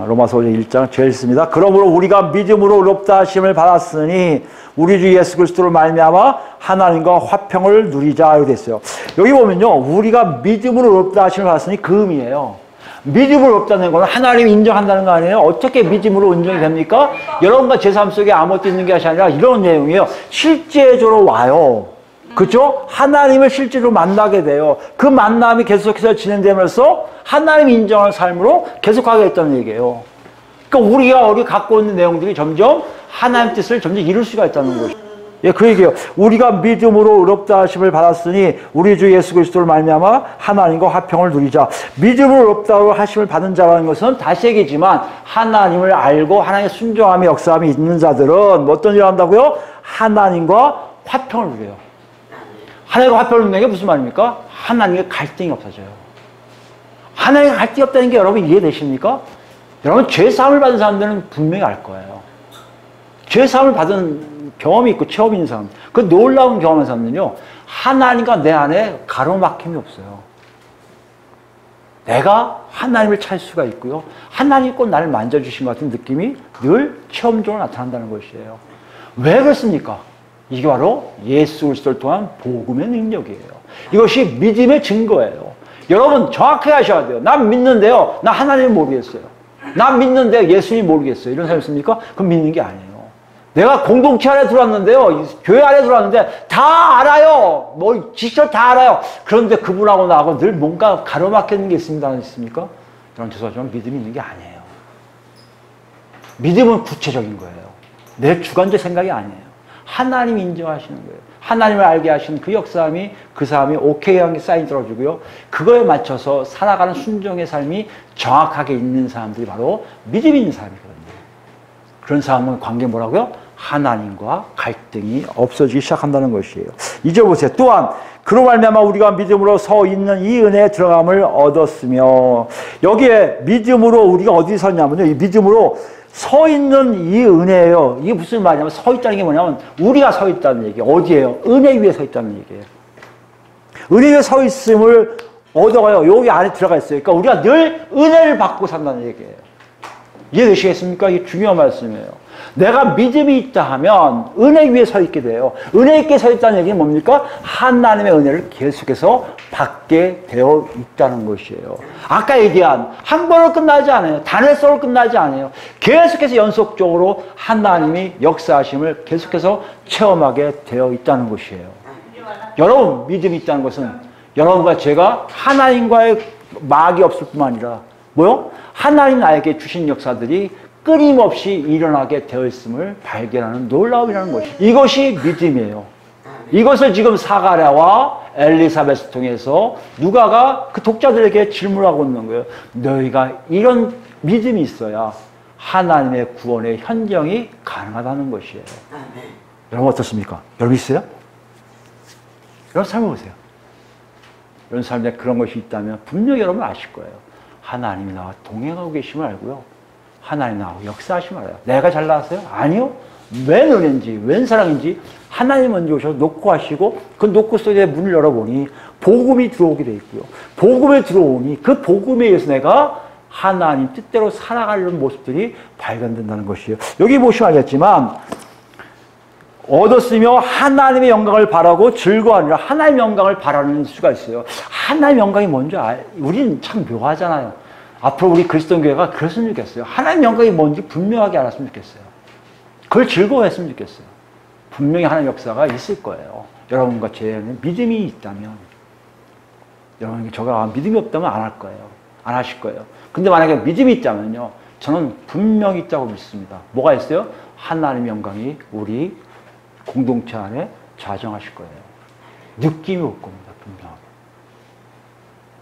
Speaker 1: 로마서 5장 1장 제일 씁니다. 그러므로 우리가 믿음으로 의롭다 하심을 받았으니 우리 주 예수 그리스도를 말미암아 하나님과 화평을 누리자 이렇게 됐어요. 여기 보면요, 우리가 믿음으로 의롭다 하심을 받았으니 그 의미예요. 믿음으로 의롭다는 것은 하나님이 인정한다는 거 아니에요? 어떻게 믿음으로 인정이 됩니까? 여러분과 제 삶 속에 아무것도 있는 게 아니라 이런 내용이에요. 실제적으로 와요. 그렇죠? 하나님을 실제로 만나게 돼요. 그 만남이 계속해서 진행되면서 하나님 인정하는 삶으로 계속하게 됐다는 얘기예요. 그러니까 우리가 갖고 있는 내용들이 점점 하나님 뜻을 점점 이룰 수가 있다는 거죠. 예, 그 얘기예요. 우리가 믿음으로 의롭다 하심을 받았으니 우리 주 예수 그리스도를 말미암아 하나님과 화평을 누리자. 믿음으로 의롭다 하심을 받은 자라는 것은 다시 얘기지만 하나님을 알고 하나님의 순종함의 역사함이 있는 자들은 어떤 일을 한다고요? 하나님과 화평을 누려요. 하나님과 화평을 누리는 게 무슨 말입니까? 하나님과 갈등이 없어져요. 하나님과 갈등이 없다는 게 여러분 이해되십니까? 여러분 죄사함을 받은 사람들은 분명히 알 거예요. 죄사함을 받은 경험이 있고 체험이 있는 사람, 그 놀라운 경험한 사람들은요, 하나님과 내 안에 가로막힘이 없어요. 내가 하나님을 찾을 수가 있고요, 하나님이 꼭 나를 만져주신 것 같은 느낌이 늘 체험적으로 나타난다는 것이에요. 왜 그렇습니까? 이게 바로 예수 그리스도를 통한 복음의 능력이에요. 이것이 믿음의 증거예요. 여러분 정확하게 하셔야 돼요. 난 믿는데요, 나 하나님을 모르겠어요. 난 믿는데 예수님 모르겠어요. 이런 사람 있습니까? 그럼 믿는 게 아니에요. 내가 공동체 안에 들어왔는데요, 교회 안에 들어왔는데 다 알아요. 뭐 지시를 다 알아요. 그런데 그분하고 나하고 늘 뭔가 가로막히는 게 있습니다. 있습니까? 저는 죄송하지만 믿음이 있는 게 아니에요. 믿음은 구체적인 거예요. 내 주관적 생각이 아니에요. 하나님이 인정하시는 거예요. 하나님을 알게 하시는 그 역사함이 그 사람이 오케이 한 게 사인 들어주고요, 그거에 맞춰서 살아가는 순종의 삶이 정확하게 있는 사람들이 바로 믿음이 있는 사람이거든요. 그런 사람은 관계 뭐라고요? 하나님과 갈등이 없어지기 시작한다는 것이에요. 이제 보세요. 또한 그로 말미암아 우리가 믿음으로 서 있는 이 은혜에 들어감을 얻었으며, 여기에 믿음으로 우리가 어디 섰냐면요, 이 믿음으로 서 있는 이 은혜예요. 이게 무슨 말이냐면, 서 있다는 게 뭐냐면 우리가 서 있다는 얘기예요. 어디예요? 은혜 위에 서 있다는 얘기예요. 은혜 위에 서 있음을 얻어가요. 여기 안에 들어가 있어요. 그러니까 우리가 늘 은혜를 받고 산다는 얘기예요. 이해되시겠습니까? 이게 중요한 말씀이에요. 내가 믿음이 있다 하면 은혜 위에 서 있게 돼요. 은혜 있게 서 있다는 얘기는 뭡니까? 하나님의 은혜를 계속해서 받게 되어 있다는 것이에요. 아까 얘기한 한 번으로 끝나지 않아요. 단회성으로 끝나지 않아요. 계속해서 연속적으로 하나님이 역사하심을 계속해서 체험하게 되어 있다는 것이에요. 여러분, 믿음이 있다는 것은 여러분과 제가 하나님과의 막이 없을 뿐만 아니라 뭐요? 하나님 나에게 주신 역사들이 끊임없이 일어나게 되어 있음을 발견하는 놀라움이라는 것이죠. 이것이 믿음이에요. 이것을 지금 사가랴와 엘리사벳을 통해서 누가가 그 독자들에게 질문하고 있는 거예요. 너희가 이런 믿음이 있어야 하나님의 구원의 현정이 가능하다는 것이에요. 여러분 어떻습니까? 여러분 있어요? 여러분 삶을 보세요. 여러분 삶에 그런 것이 있다면 분명히 여러분 아실 거예요. 하나님이 나와 동행하고 계심을 알고요. 하나님 나하고 역사하심을 알아요. 내가 잘나왔어요? 아니요. 웬 은혜인지 웬 사랑인지 하나님 먼저 오셔서 놓고 하시고 그 놓고 속에 문을 열어보니 복음이 들어오게 돼 있고요. 복음에 들어오니 그 복음에 의해서 내가 하나님 뜻대로 살아가려는 모습들이 발견된다는 것이에요. 여기 보시면 알겠지만 얻었으며 하나님의 영광을 바라고 즐거워하느라 하나님의 영광을 바라는 수가 있어요. 하나님의 영광이 뭔지 우리는 참 묘하잖아요. 앞으로 우리 그리스도교회가 그랬으면 좋겠어요. 하나님의 영광이 뭔지 분명하게 알았으면 좋겠어요. 그걸 즐거워했으면 좋겠어요. 분명히 하나님의 역사가 있을 거예요. 여러분과 제에는 믿음이 있다면 여러분이 저가 믿음이 없다면 안 할 거예요. 안 하실 거예요. 근데 만약에 믿음이 있다면요. 저는 분명히 있다고 믿습니다. 뭐가 있어요? 하나님의 영광이 우리 공동체 안에 자정하실 거예요. 느낌이 올 겁니다. 분명하게.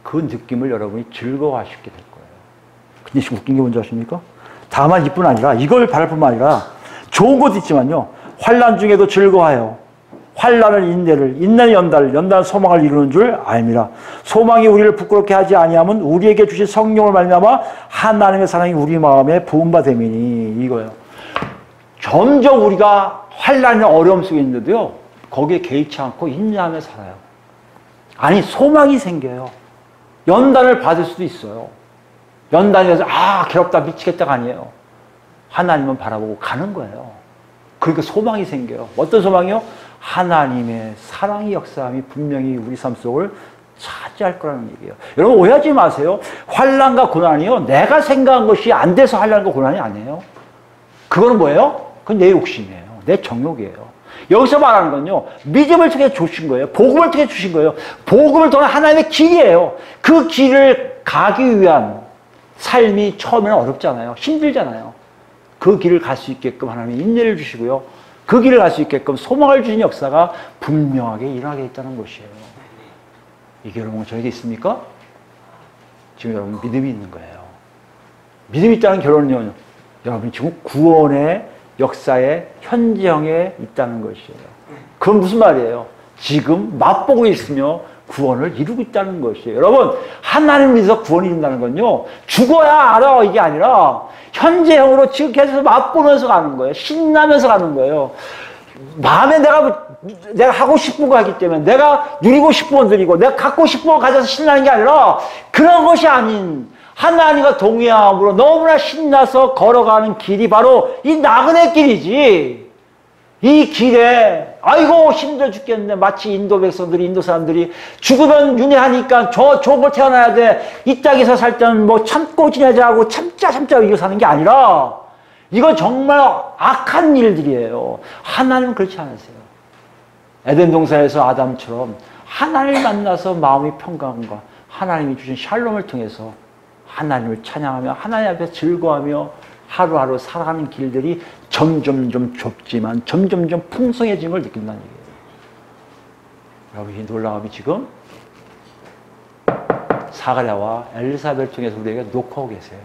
Speaker 1: 그 느낌을 여러분이 즐거워하시게 될 거예요. 근데 지금 웃긴 게 뭔지 아십니까? 다만 이뿐 아니라 이걸 바랄 뿐만 아니라 좋은 것도 있지만요. 환난 중에도 즐거워하여 환난을 인내를 인내는 연단은 소망을 이루는 줄 알미라. 소망이 우리를 부끄럽게 하지 아니하면 우리에게 주신 성령을 말미암아 하나님의 사랑이 우리 마음에 부음바 됨이니 이거예요. 점점 우리가 환난의 어려움 속에 있는데도요. 거기에 개의치 않고 인내하며 살아요. 아니 소망이 생겨요. 연단을 받을 수도 있어요. 연단에서 괴롭다 미치겠다가 아니에요. 하나님은 바라보고 가는 거예요. 그러니까 소망이 생겨요. 어떤 소망이요? 하나님의 사랑의 역사함이 분명히 우리 삶 속을 차지할 거라는 얘기예요. 여러분 오해하지 마세요. 환난과 고난이요. 내가 생각한 것이 안 돼서 환난과 고난이 아니에요. 그거는 뭐예요? 그건 내 욕심이에요. 내 정욕이에요. 여기서 말하는 건요. 믿음을 통해 주신 거예요. 복음을 통해 주신 거예요. 복음을 통한 하나님의 길이에요. 그 길을 가기 위한 삶이 처음에는 어렵잖아요. 힘들잖아요. 그 길을 갈 수 있게끔 하나님이 인내를 주시고요. 그 길을 갈 수 있게끔 소망을 주신 역사가 분명하게 일어나게 있다는 것이에요. 이게 여러분 저에게 있습니까? 지금 여러분 믿음이 있는 거예요. 믿음이 있다는 결론은요. 여러분이 지금 구원의 역사의 현장에 있다는 것이에요. 그건 무슨 말이에요? 지금 맛보고 있으며 구원을 이루고 있다는 것이에요. 여러분 하나님을 믿어서 구원이 이룬다는 건요. 죽어야 알아 이게 아니라 현재형으로 지금 계속 맛보면서 가는 거예요. 신나면서 가는 거예요. 마음에 내가 하고 싶은 거 하기 때문에 내가 누리고 싶은 건 누리고 내가 갖고 싶은 거 가져서 신나는 게 아니라 그런 것이 아닌 하나님과 동의함으로 너무나 신나서 걸어가는 길이 바로 이 나그네 길이지. 이 길에 아이고 힘들어 죽겠네. 마치 인도 백성들이 인도 사람들이 죽으면 윤회하니까 저 좋은 걸 태어나야 돼. 이 땅에서 살 때는 뭐 참고 지내자고 참자 이거 사는 게 아니라 이건 정말 악한 일들이에요. 하나님은 그렇지 않으세요. 에덴 동산에서 아담처럼 하나님을 만나서 마음이 평강과 하나님이 주신 샬롬을 통해서 하나님을 찬양하며 하나님 앞에 즐거워하며 하루하루 살아가는 길들이 점점 좁지만 점점 풍성해진 걸 느낀다는 얘기예요. 여러분 이 놀라움이 지금 사가랴와 엘리사벳을 통해서 우리에게 놓고 계세요.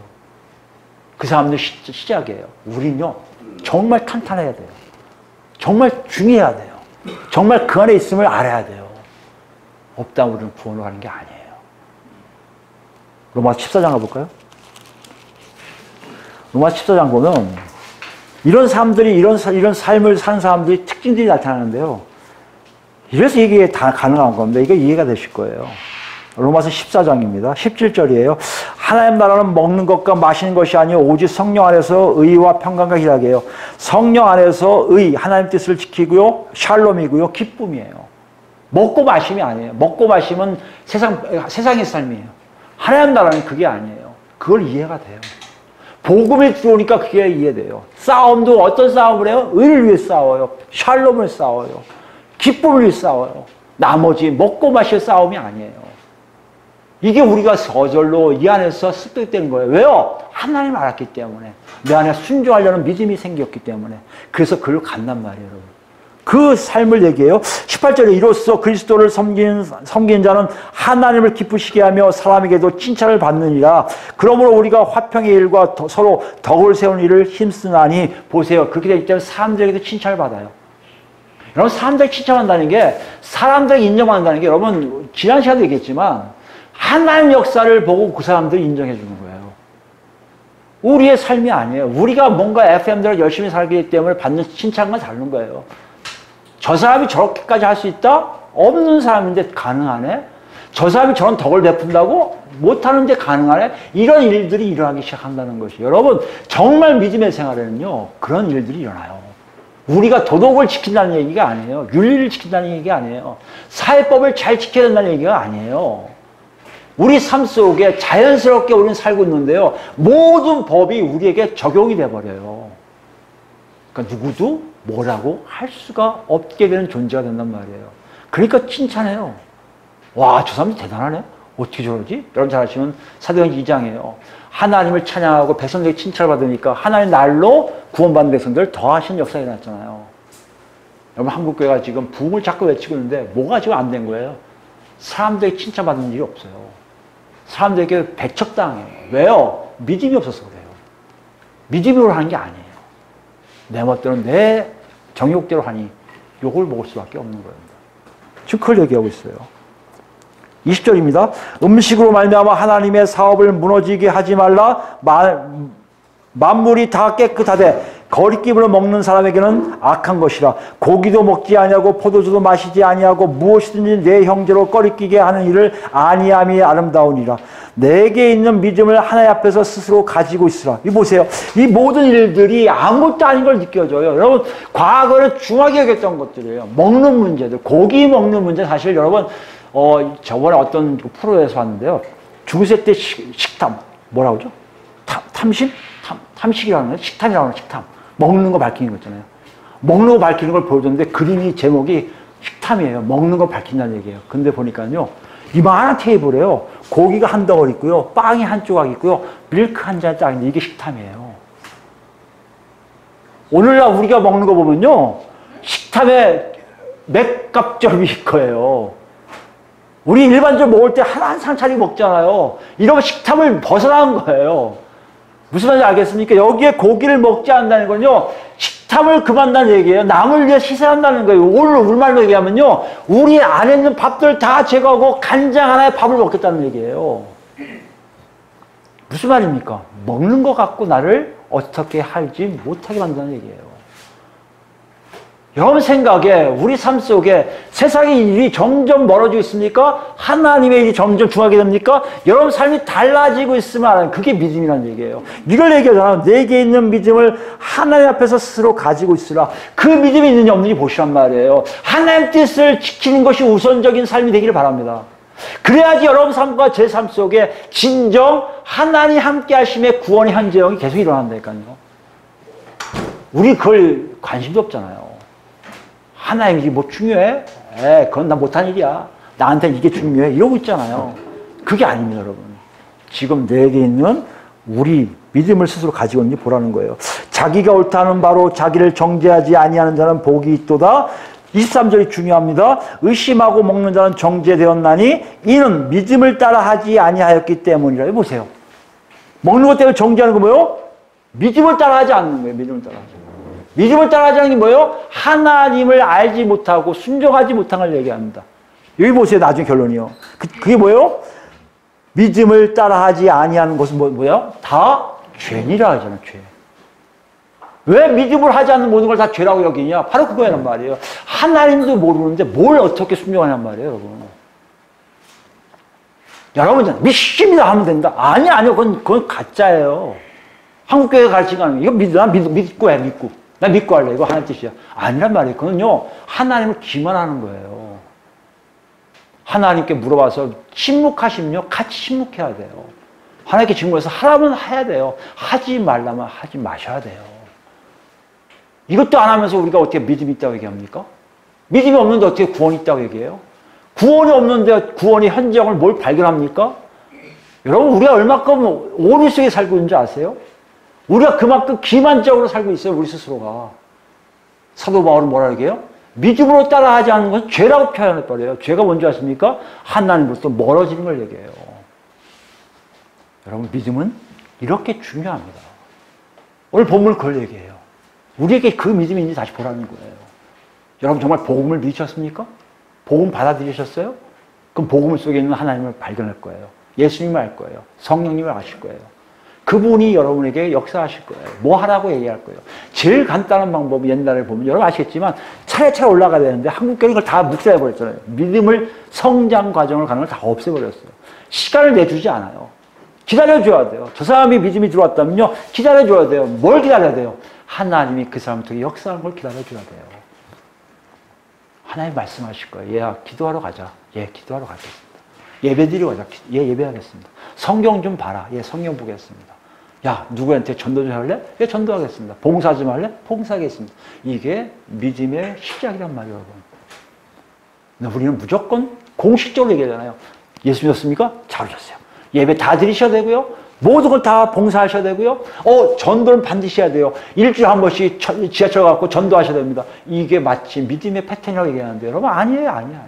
Speaker 1: 그 사람들 시작이에요. 우리는요 정말 탄탄해야 돼요. 정말 중요해야 돼요. 정말 그 안에 있음을 알아야 돼요. 없다 우리는 구원을 하는 게 아니에요. 로마서 14장 가볼까요? 로마서 14장 보면 이런 사람들이 이런 삶을 사는 사람들이 특징들이 나타나는데요. 이래서 이게 다 가능한 겁니다. 이게 이해가 되실 거예요. 로마서 14장입니다. 17절이에요. 하나님 나라는 먹는 것과 마시는 것이 아니요 오직 성령 안에서 의와 평강과 희락이에요. 성령 안에서 의, 하나님 뜻을 지키고요. 샬롬이고요. 기쁨이에요. 먹고 마심이 아니에요. 먹고 마심은 세상의 삶이에요. 하나님 나라는 그게 아니에요. 그걸 이해가 돼요. 복음이 들어오니까 그게 이해돼요. 싸움도 어떤 싸움을 해요? 의를 위해 싸워요. 샬롬을 싸워요. 기쁨을 위해 싸워요. 나머지 먹고 마실 싸움이 아니에요. 이게 우리가 저절로 이 안에서 습득되는 거예요. 왜요? 하나님을 알았기 때문에. 내 안에 순종하려는 믿음이 생겼기 때문에. 그래서 그걸 간단 말이에요, 여러분. 그 삶을 얘기해요. 18절에 이로써 그리스도를 섬기는 자는 하나님을 기쁘시게 하며 사람에게도 칭찬을 받느니라. 그러므로 우리가 화평의 일과 서로 덕을 세우는 일을 힘쓰나니 보세요. 그렇게 되기 때문에 사람들에게도 칭찬을 받아요. 여러분 사람들이 칭찬한다는 게 사람들이 인정한다는 게 여러분 지난 시간도 얘기했지만 하나님 역사를 보고 그 사람들이 인정해 주는 거예요. 우리의 삶이 아니에요. 우리가 뭔가 FM대로 열심히 살기 때문에 받는 칭찬과 다른 거예요. 저 사람이 저렇게까지 할 수 있다? 없는 사람인데 가능하네? 저 사람이 저런 덕을 베푼다고? 못하는데 가능하네? 이런 일들이 일어나기 시작한다는 것이 여러분 정말 믿음의 생활에는요 그런 일들이 일어나요. 우리가 도덕을 지킨다는 얘기가 아니에요. 윤리를 지킨다는 얘기가 아니에요. 사회법을 잘 지켜야 된다는 얘기가 아니에요. 우리 삶 속에 자연스럽게 우리는 살고 있는데요. 모든 법이 우리에게 적용이 돼버려요. 그러니까 누구도 뭐라고 할 수가 없게 되는 존재가 된단 말이에요. 그러니까 칭찬해요. 와, 저 사람 대단하네? 어떻게 저러지? 여러분 잘 아시면 사도행전 2장이에요. 하나님을 찬양하고 백성들에게 칭찬을 받으니까 하나님 날로 구원받는 백성들 더하신 역사가 일어났잖아요. 여러분 한국교회가 지금 부흥을 자꾸 외치고 있는데 뭐가 지금 안 된 거예요? 사람들에게 칭찬받는 일이 없어요. 사람들에게 배척당해요. 왜요? 믿음이 없어서 그래요. 믿음으로 하는 게 아니에요. 내 멋대로 내 정욕대로 하니 욕을 먹을 수밖에 없는 거예요. 지금 그걸 얘기하고 있어요. 20절입니다. 음식으로 말미암아 하나님의 사업을 무너지게 하지 말라. 만물이 다 깨끗하되 거리낌으로 먹는 사람에게는 악한 것이라. 고기도 먹지 아니하고 포도주도 마시지 아니하고 무엇이든지 내 형제로 거리끼게 하는 일을 아니함이 아름다우니라. 내게 있는 믿음을 하나님 앞에서 스스로 가지고 있으라. 이 보세요. 이 모든 일들이 아무것도 아닌 걸 느껴져요. 여러분 과거는 중하게 여겼던 것들이에요. 먹는 문제들, 고기 먹는 문제 사실 여러분 저번에 어떤 프로에서 왔는데요. 중세 때 식탐 뭐라고 하죠? 탐식이라는 거예요. 식탐이라는 거예요. 식탐. 먹는 거 밝히는 거 있잖아요. 먹는 거 밝히는 걸 보여줬는데 그림이 제목이 식탐이에요. 먹는 거 밝힌다는 얘기예요. 근데 보니까요. 이만한 테이블에요. 고기가 한 덩어리 있고요. 빵이 한 조각 있고요. 밀크 한 잔 딱 있는데 이게 식탐이에요. 오늘날 우리가 먹는 거 보면요. 식탐에 맥값점일 거예요. 우리 일반적으로 먹을 때 한 상차림 먹잖아요. 이러면 식탐을 벗어나는 거예요. 무슨 말인지 알겠습니까? 여기에 고기를 먹지 않는다는 건요. 식탐을 그만다는 얘기예요. 남을 위해 희생한다는 거예요. 오늘 우리말로 얘기하면요. 우리 안에 있는 밥들 다 제거하고 간장 하나에 밥을 먹겠다는 얘기예요. 무슨 말입니까? 먹는 거 갖고 나를 어떻게 할지 못하게 만든다는 얘기예요. 여러분 생각에 우리 삶 속에 세상의 일이 점점 멀어지고 있습니까? 하나님의 일이 점점 중하게 됩니까? 여러분 삶이 달라지고 있으면 그게 믿음이라는 얘기예요. 이걸 얘기하잖아요. 내게 있는 믿음을 하나님 앞에서 스스로 가지고 있으라. 그 믿음이 있는지 없는지 보시란 말이에요. 하나님 뜻을 지키는 것이 우선적인 삶이 되기를 바랍니다. 그래야지 여러분 삶과 제 삶 속에 진정 하나님 함께 하심의 구원의 현재형이 계속 일어난다니까요. 우리 그걸 관심도 없잖아요. 하나님 이게 뭐 중요해? 그건 나 못한 일이야. 나한테는 이게 중요해. 이러고 있잖아요. 그게 아닙니다, 여러분. 지금 내게 있는 우리 믿음을 스스로 가지고 있는지 보라는 거예요. 자기가 옳다는 바로 자기를 정죄하지 아니하는 자는 복이 있도다. 23절이 중요합니다. 의심하고 먹는 자는 정죄되었나니 이는 믿음을 따라 하지 아니하였기 때문이라. 보세요. 먹는 것 때문에 정죄하는 거 뭐예요? 믿음을 따라 하지 않는 거예요. 믿음을 따라 하지. 믿음을 따라하지 않는 게 뭐예요? 하나님을 알지 못하고 순종하지 못한 걸 얘기합니다. 여기 보세요. 나중에 결론이요. 그게 뭐예요? 믿음을 따라하지 아니하는 것은 뭐예요? 다 죄니라 하잖아요. 죄. 왜 믿음을 하지 않는 모든 걸 다 죄라고 여기냐? 바로 그거란 말이에요. 하나님도 모르는데 뭘 어떻게 순종하냔 말이에요, 여러분. 여러분, 믿습니다 하면 된다. 아니요. 그건 가짜예요. 한국교회가 가르치는 거 아니에요. 이거 난 믿고 해, 믿고. 난 믿고 할래. 이거 하나님 뜻이야. 아니란 말이에요. 그건요, 하나님을 기만하는 거예요. 하나님께 물어봐서 침묵하시면요, 같이 침묵해야 돼요. 하나님께 질문해서 하라면 해야 돼요. 하지 말라면 하지 마셔야 돼요. 이것도 안 하면서 우리가 어떻게 믿음이 있다고 얘기합니까? 믿음이 없는데 어떻게 구원이 있다고 얘기해요? 구원이 없는데 구원의 현장을 뭘 발견합니까? 여러분, 우리가 얼마큼 오류 속에 살고 있는지 아세요? 우리가 그만큼 기만적으로 살고 있어요, 우리 스스로가. 사도 바울은 뭐라 얘기해요? 믿음으로 따라하지 않는 것은 죄라고 표현해버려요. 죄가 뭔지 아십니까? 하나님으로부터 멀어지는 걸 얘기해요. 여러분, 믿음은 이렇게 중요합니다. 오늘 본문은 그걸 얘기해요. 우리에게 그 믿음이 있는지 다시 보라는 거예요. 여러분, 정말 복음을 믿으셨습니까? 복음 받아들이셨어요? 그럼 복음 속에 있는 하나님을 발견할 거예요. 예수님을 알 거예요. 성령님을 아실 거예요. 그분이 여러분에게 역사하실 거예요. 뭐 하라고 얘기할 거예요. 제일 간단한 방법이 옛날에 보면 여러분 아시겠지만 차례차례 올라가야 되는데 한국교회는 그걸 다 묵살해버렸잖아요. 믿음을 성장 과정을 가는 걸 다 없애버렸어요. 시간을 내주지 않아요. 기다려줘야 돼요. 저 사람이 믿음이 들어왔다면요, 기다려줘야 돼요. 뭘 기다려야 돼요? 하나님이 그 사람 통해 역사하는 걸 기다려줘야 돼요. 하나님 말씀하실 거예요. 얘야, 기도하러 가자. 예, 기도하러 가겠습니다. 예배드리러 가자. 예, 예배하겠습니다. 성경 좀 봐라. 예, 성경 보겠습니다. 야, 누구한테 전도 좀 할래? 예, 전도하겠습니다. 봉사 좀 할래? 봉사하겠습니다. 이게 믿음의 시작이란 말이에요, 여러분. 우리는 무조건 공식적으로 얘기하잖아요. 예수 믿었습니까? 잘 오셨어요. 예배 다 드리셔야 되고요. 모든 걸 다 봉사하셔야 되고요. 전도는 반드시 해야 돼요. 일주일에 한 번씩 지하철 가고 전도하셔야 됩니다. 이게 마치 믿음의 패턴이라고 얘기하는데 여러분, 아니에요.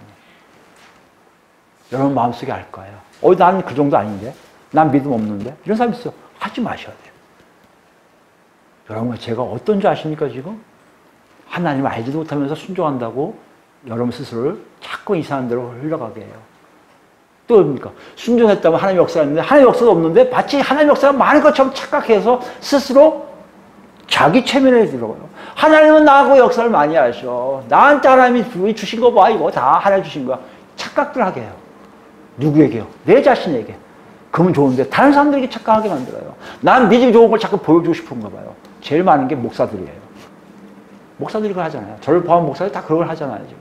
Speaker 1: 여러분 마음속에 알 거예요. 나는 그 정도 아닌데? 난 믿음 없는데? 이런 사람 있어요. 하지 마셔야 돼요. 여러분, 제가 어떤지 아십니까, 지금? 하나님을 알지도 못하면서 순종한다고 여러분 스스로를 자꾸 이상한 데로 흘러가게 해요. 또 뭡니까? 순종했다면 하나님 역사했는데 하나님 역사가 없는데 마치 하나님 역사가 많은 것처럼 착각해서 스스로 자기 체면에 들어가요. 하나님은 나하고 역사를 많이 하셔. 나한테 하나님이 주신 거 봐. 이거 다 하나님 주신 거야. 착각들 하게 해요. 누구에게요? 내 자신에게. 그러면 좋은데 다른 사람들에게 착각하게 만들어요. 난 믿음이 좋은 걸 자꾸 보여주고 싶은가 봐요. 제일 많은 게 목사들이에요. 목사들이 그걸 하잖아요. 저를 포함한 목사들이 다 그걸 하잖아요, 지금.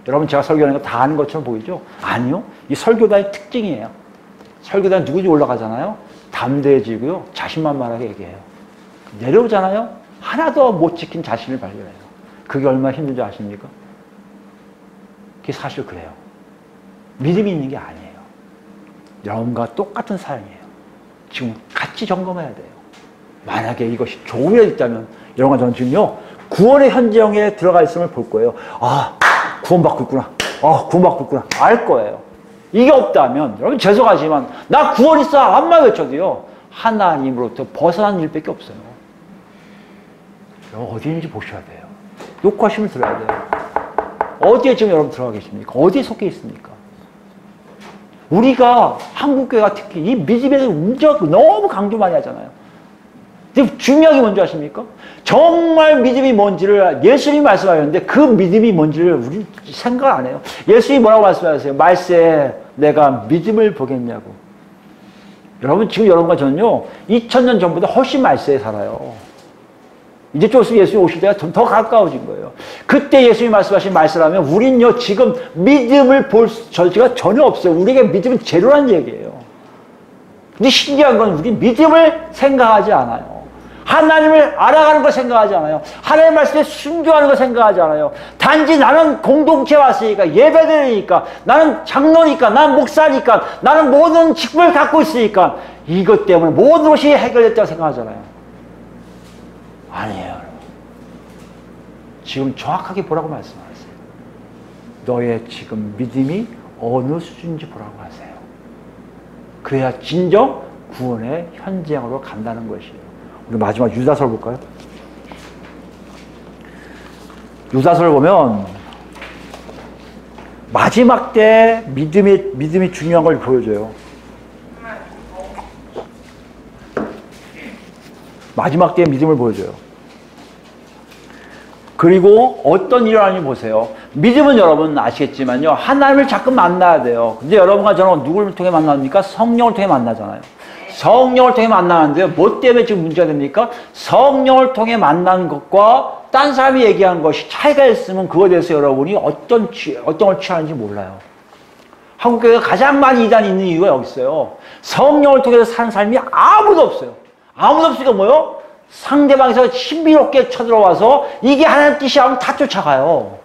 Speaker 1: 여러분, 제가 설교하는 거 다 아는 것처럼 보이죠? 아니요. 이 설교단의 특징이에요. 설교단 누구지 올라가잖아요. 담대해지고요. 자신만만하게 얘기해요. 내려오잖아요. 하나도 못 지킨 자신을 발견해요. 그게 얼마나 힘든지 아십니까? 그게 사실 그래요. 믿음이 있는 게 아니에요. 여러분과 똑같은 사연이에요. 지금 같이 점검해야 돼요. 만약에 이것이 조금이라도 있다면 여러분과 저는 지금요, 구원의 현장에 들어가 있음을 볼 거예요. 구원받고 있구나. 구원받고 있구나. 알 거예요. 이게 없다면, 여러분 죄송하지만, 나 구원 있어. 암만 외쳐도요, 하나님으로부터 벗어난 일밖에 없어요. 여러분, 어디 있는지 보셔야 돼요. 욕하심을 들어야 돼요. 어디에 지금 여러분 들어가 계십니까? 어디에 속해 있습니까? 우리가, 한국교회가 특히 이 믿음에 대해서 너무 강조 많이 하잖아요. 근데 중요한 게 뭔지 아십니까? 정말 믿음이 뭔지를 예수님이 말씀하셨는데 그 믿음이 뭔지를 우리 생각 안 해요. 예수님이 뭐라고 말씀하세요? 말세에 내가 믿음을 보겠냐고. 여러분, 지금 여러분과 저는요, 2000년 전보다 훨씬 말세에 살아요. 이제 좀 있으면 예수님 오실 때가 더 가까워진 거예요. 그때 예수님이 말씀하신 말씀하면 우린요, 지금 믿음을 볼 저지가 전혀 없어요. 우리에게 믿음은 제로라는 얘기예요. 근데 신기한 건 우리 믿음을 생각하지 않아요. 하나님을 알아가는 걸 생각하지 않아요. 하나님의 말씀에 순종하는 걸 생각하지 않아요. 단지 나는 공동체에 왔으니까, 예배드리니까, 나는 장로니까, 나는 목사니까, 나는 모든 직분을 갖고 있으니까 이것 때문에 모든 것이 해결됐다고 생각하잖아요. 아니에요, 여러분. 지금 정확하게 보라고 말씀하세요. 너의 지금 믿음이 어느 수준인지 보라고 하세요. 그래야 진정 구원의 현장으로 간다는 것이에요. 우리 마지막 유다서를 볼까요? 유다서를 보면 마지막 때 믿음이 중요한 걸 보여줘요. 마지막 때의 믿음을 보여줘요. 그리고 어떤 일을 하는지 보세요. 믿음은 여러분 아시겠지만요. 하나님을 자꾸 만나야 돼요. 근데 여러분과 저는 누구를 통해 만납니까? 성령을 통해 만나잖아요. 성령을 통해 만나는데요. 뭐 때문에 지금 문제가 됩니까? 성령을 통해 만난 것과 딴 사람이 얘기한 것이 차이가 있으면 그거에 대해서 여러분이 어떤 걸 취하는지 몰라요. 한국교회가 가장 많이 이단이 있는 이유가 여기 있어요. 성령을 통해서 사는 삶이 아무도 없어요. 아무도 없으니까 뭐요? 상대방에서 신비롭게 쳐들어와서 이게 하나님 뜻이 하면 다 쫓아가요.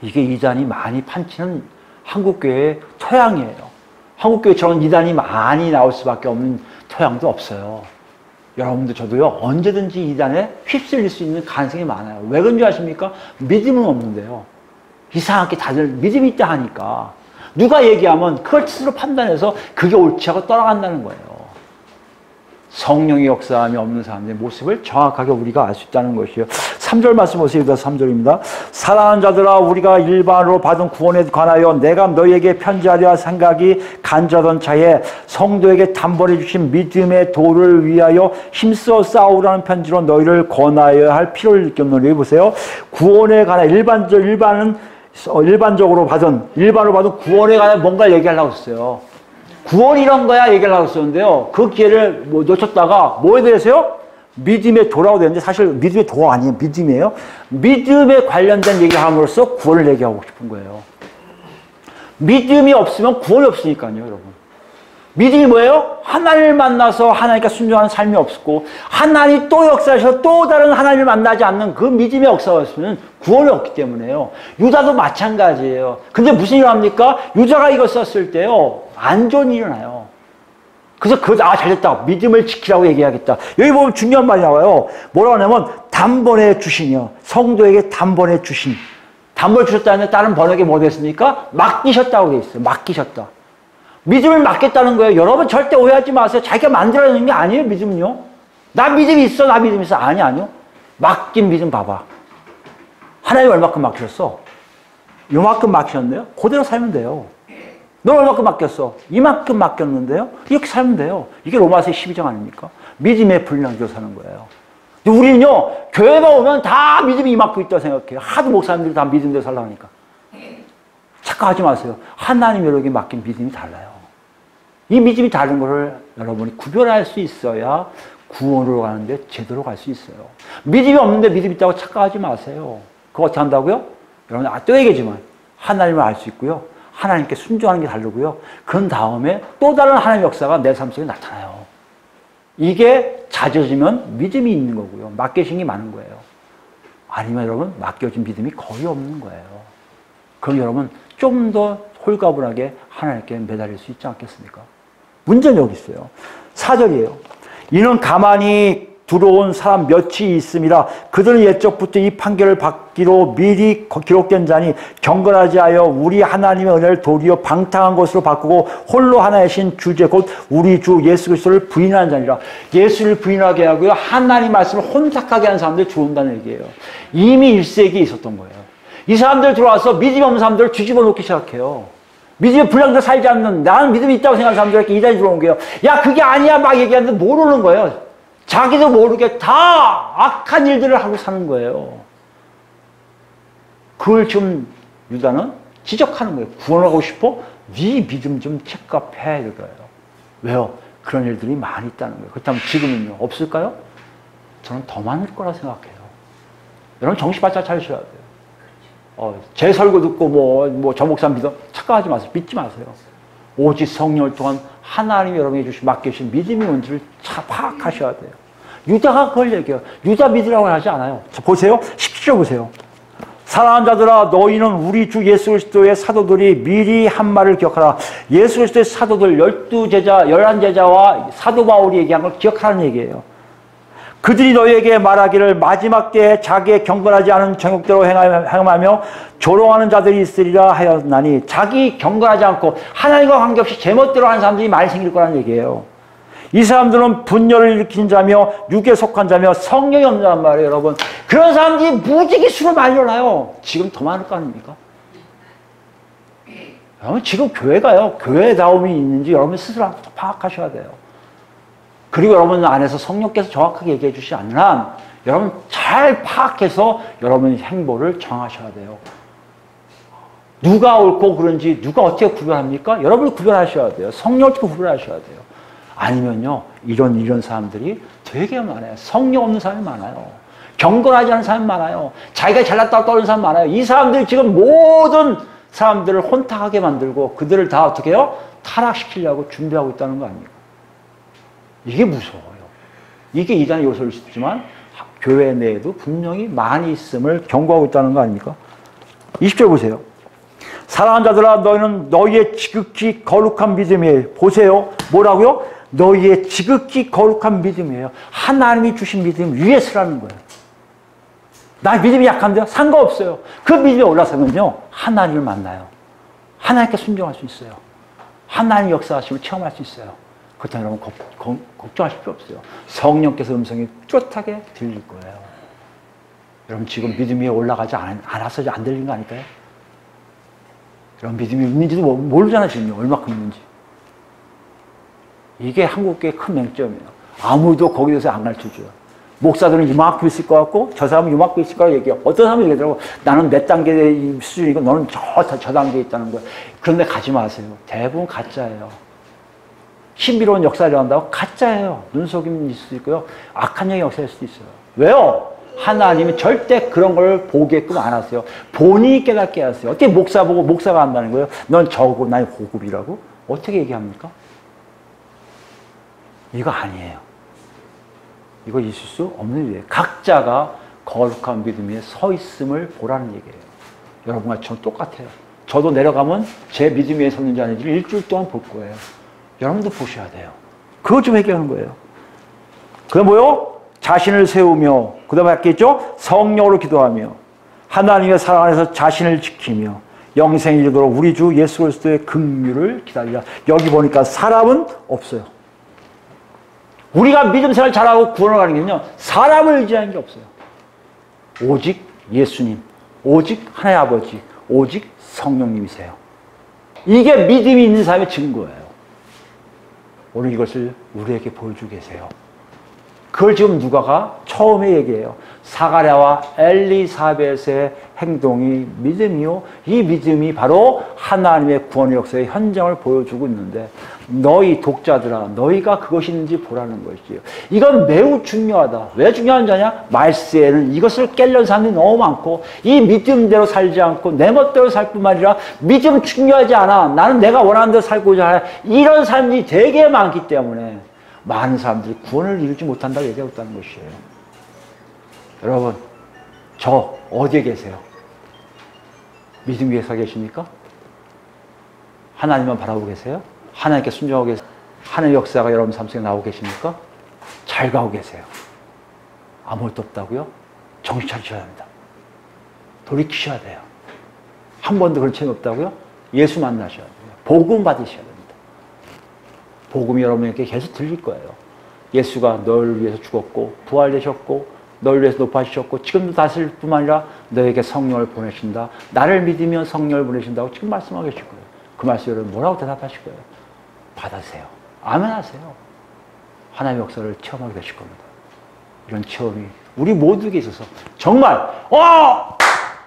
Speaker 1: 이게 이단이 많이 판치는 한국교회의 토양이에요. 한국교회처럼 이단이 많이 나올 수밖에 없는 토양도 없어요. 여러분도 저도요, 언제든지 이단에 휩쓸릴 수 있는 가능성이 많아요. 왜 그런지 아십니까? 믿음은 없는데요. 이상하게 다들 믿음이 있다 하니까 누가 얘기하면 그걸 스스로 판단해서 그게 옳지 하고 떠나간다는 거예요. 성령의 역사함이 없는 사람들의 모습을 정확하게 우리가 알 수 있다는 것이요. 3절 말씀 보세요. 3절입니다. 사랑하는 자들아, 우리가 일반으로 받은 구원에 관하여 내가 너희에게 편지하려 생각이 간절하던 차에 성도에게 단번에 주신 믿음의 도를 위하여 힘써 싸우라는 편지로 너희를 권하여야 할 필요를 느꼈노니. 여기 보세요. 구원에 관한 일반으로 받은 구원에 관한 뭔가 얘기하려고 했어요. 구원 이런 거야 얘기하려고 했었는데요. 그 기회를 놓쳤다가 뭐에 대해서요? 믿음의 도라고 되는데 사실 믿음의 도가 아니에요. 믿음이에요. 믿음에 관련된 얘기를 함으로써 구원을 얘기하고 싶은 거예요. 믿음이 없으면 구원이 없으니까요, 여러분. 믿음이 뭐예요? 하나님을 만나서 하나님께 순종하는 삶이 없었고 하나님이 또 역사하셔서 또 다른 하나님을 만나지 않는 그 믿음의 역사가 없으면 구원이 없기 때문에요. 유다도 마찬가지예요. 근데 무슨 일을 합니까? 유다가 이거 썼을 때요. 안 좋은 일이 일어나요. 그래서 잘됐다. 믿음을 지키라고 얘기하겠다. 여기 보면 중요한 말이 나와요. 뭐라고 하냐면 단번에 주신이요. 성도에게 단번에 주신. 단번에 주셨다는 다른 번역에 뭐 됐습니까? 맡기셨다고 돼 있어요. 맡기셨다. 믿음을 맡겠다는 거예요. 여러분 절대 오해하지 마세요. 자기가 만들어내는 게 아니에요, 믿음은요. 나 믿음이 있어, 나 믿음이 있어. 아니요. 맡긴 믿음 봐봐. 하나님 얼마큼 맡기셨어? 요만큼 맡기셨네요? 그대로 살면 돼요. 너 얼마큼 맡겼어? 이만큼 맡겼는데요? 이렇게 살면 돼요. 이게 로마서 12장 아닙니까? 믿음의 분량대로 사는 거예요. 근데 우리는요, 교회만 오면 다 믿음이 이만큼 있다고 생각해요. 하도 목사님들이 다 믿음대로 살라고 하니까. 착각하지 마세요. 하나님 여러분에게 맡긴 믿음이 달라요. 이 믿음이 다른 것을 여러분이 구별할 수 있어야 구원으로 가는데 제대로 갈 수 있어요. 믿음이 없는데 믿음이 있다고 착각하지 마세요. 그거 어떻게 한다고요? 여러분, 또 얘기지만 하나님을 알 수 있고요. 하나님께 순종하는 게 다르고요. 그런 다음에 또 다른 하나님의 역사가 내 삶 속에 나타나요. 이게 잦아지면 믿음이 있는 거고요. 맡겨진 게 많은 거예요. 아니면 여러분, 맡겨진 믿음이 거의 없는 거예요. 그럼 여러분, 좀 더 홀가분하게 하나님께 매달릴 수 있지 않겠습니까? 문제는 여기 있어요. 4절이에요. 이는 가만히 들어온 사람 몇이 있음이라 그들은 옛적부터 이 판결을 받기로 미리 기록된 자니 경건하지 하여 우리 하나님의 은혜를 도리어 방탕한 것으로 바꾸고 홀로 하나이신 주제 곧 우리 주 예수 그리스도를 부인하는 자니라. 예수를 부인하게 하고요. 하나님 말씀을 혼탁하게 하는 사람들이 들어온다는 얘기예요. 이미 1세기에 있었던 거예요. 이 사람들 들어와서 믿음 없는 사람들을 뒤집어 놓기 시작해요. 믿음의 불량대로 살지 않는, 나는 믿음이 있다고 생각하는 사람들에게 이단이 들어온 거예요. 야, 그게 아니야 막 얘기하는데 모르는 거예요. 자기도 모르게 다 악한 일들을 하고 사는 거예요. 그걸 좀 유다는 지적하는 거예요. 구원하고 싶어? 네 믿음 좀 체크업해 이거예요. 왜요? 그런 일들이 많이 있다는 거예요. 그렇다면 지금은요? 없을까요? 저는 더 많을 거라 생각해요. 여러분 정신 바짝 차리셔야 돼요. 제 설교 듣고 저 목사 믿어? 착각하지 마세요. 믿지 마세요. 오직 성령을 통한 하나님이 여러분에게 맡겨주신 믿음이 뭔지를 파악하셔야 돼요. 유다가 그걸 얘기해요. 유다 믿으라고 하지 않아요. 자, 보세요. 10절 보세요. 사랑하는 자들아, 너희는 우리 주 예수 그리스도의 사도들이 미리 한 말을 기억하라. 예수 그리스도의 사도들 11제자와 사도 바울이 얘기한 걸 기억하라는 얘기예요. 그들이 너희에게 말하기를 마지막 때에 자기의 경건하지 않은 정욕대로 행하며 조롱하는 자들이 있으리라 하였나니, 자기 경건하지 않고 하나님과 관계없이 제멋대로 하는 사람들이 많이 생길 거라는 얘기예요. 이 사람들은 분열을 일으킨 자며 육에 속한 자며 성령이 없는 말이에요. 여러분, 그런 사람들이 무지개 수로 많이 일어나요. 지금 더 많을 거 아닙니까? 여러분, 지금 교회가요, 교회다움이 있는지 여러분 스스로 파악하셔야 돼요. 그리고 여러분 안에서 성령께서 정확하게 얘기해 주시지 않는 한 여러분 잘 파악해서 여러분의 행보를 정하셔야 돼요. 누가 옳고 그른지 누가 어떻게 구별합니까? 여러분이 구별하셔야 돼요. 성령을 어떻게 구별하셔야 돼요. 아니면요, 이런 사람들이 되게 많아요. 성령 없는 사람이 많아요. 경건하지 않은 사람이 많아요. 자기가 잘났다고 떠오르는 사람이 많아요. 이 사람들이 지금 모든 사람들을 혼탁하게 만들고 그들을 다 어떻게 해요? 타락시키려고 준비하고 있다는 거 아닙니까? 이게 무서워요. 이게 이단의 요소일 수 있지만 교회 내에도 분명히 많이 있음을 경고하고 있다는 거 아닙니까? 20절 보세요. 사랑하는 자들아, 너희는 너희의 지극히 거룩한 믿음이에요. 보세요. 뭐라고요? 너희의 지극히 거룩한 믿음이에요. 하나님이 주신 믿음 위에 서라는 거예요. 나 믿음이 약한데요? 상관없어요. 그 믿음에 올라서면요, 하나님을 만나요. 하나님께 순종할 수 있어요. 하나님 역사하심을 체험할 수 있어요. 그렇다면 여러분 걱정하실 필요 없어요. 성령께서 음성이 뚜렷하게 들릴 거예요. 여러분 지금 믿음 위에 올라가지 않아서 안 들린 거 아닐까요? 여러분 믿음이 있는지도 모르잖아 지금 얼마큼 있는지. 이게 한국교회의 큰 맹점이에요. 아무도 거기에 대해서 안 가르쳐줘요. 목사들은 이만큼 있을 것 같고 저 사람은 이만큼 있을 거라고 얘기해요. 어떤 사람은 얘기하더라고. 나는 몇 단계의 수준이고 너는 저 단계에 있다는 거예요. 그런데 가지 마세요. 대부분 가짜예요. 신비로운 역사를 한다고 가짜예요. 눈속임이 있을 수 있고요. 악한 영의 역사일 수도 있어요. 왜요? 하나님은 절대 그런 걸 보게끔 안 하세요. 본인이 깨닫게 하세요. 어떻게 목사 보고 목사가 한다는 거예요? 넌 저고 난 고급이라고? 어떻게 얘기합니까? 이거 아니에요. 이거 있을 수 없는 일이에요. 각자가 거룩한 믿음 위에 서 있음을 보라는 얘기예요. 여러분과 저는 똑같아요. 저도 내려가면 제 믿음 위에 섰는지 아닌지 일주일 동안 볼 거예요. 여러분도 보셔야 돼요. 그거 좀 얘기하는 거예요. 그게 뭐요? 자신을 세우며, 그 다음에 아까 있죠? 성령으로 기도하며, 하나님의 사랑 안에서 자신을 지키며, 영생에 이르도록 우리 주 예수 그리스도의 긍휼을 기다리라. 여기 보니까 사람은 없어요. 우리가 믿음 생활 잘하고 구원을 가는 게는요, 사람을 의지하는 게 없어요. 오직 예수님, 오직 하나님 아버지, 오직 성령님이세요. 이게 믿음이 있는 사람의 증거예요. 오늘 이것을 우리에게 보여주고 계세요. 그걸 지금 누가가 처음에 얘기해요. 사가랴와 엘리사벳의 행동이 믿음이요. 이 믿음이 바로 하나님의 구원의 역사의 현장을 보여주고 있는데 너희 독자들아, 너희가 그것이 있는지 보라는 것이지요. 이건 매우 중요하다. 왜 중요한 자냐? 말세에는 이것을 깨려는 사람들이 너무 많고 이 믿음대로 살지 않고 내 멋대로 살 뿐만 아니라 믿음 중요하지 않아. 나는 내가 원하는 대로 살고자 해. 이런 사람들이 되게 많기 때문에 많은 사람들이 구원을 이루지 못한다고 얘기하고 있다는 것이에요. 여러분, 저 어디에 계세요? 믿음 위에 서 계십니까? 하나님만 바라보고 계세요? 하나님께 순종하고 계세요? 하나님의 역사가 여러분 삶 속에 나오고 계십니까? 잘 가고 계세요. 아무것도 없다고요? 정신 차리셔야 합니다. 돌이키셔야 돼요. 한 번도 그런 체험이 없다고요? 예수 만나셔야 돼요. 복음 받으셔야 됩니다. 복음이 여러분에게 계속 들릴 거예요. 예수가 너를 위해서 죽었고 부활되셨고 너를 위해서 높아지셨고 지금도 다스릴 뿐만 아니라 너에게 성령을 보내신다. 나를 믿으면 성령을 보내신다고 지금 말씀하고 계실 거예요. 그 말씀 여러분 뭐라고 대답하실 거예요? 받으세요. 아멘 하세요. 하나님의 역사를 체험하게 되실 겁니다. 이런 체험이 우리 모두에게 있어서 정말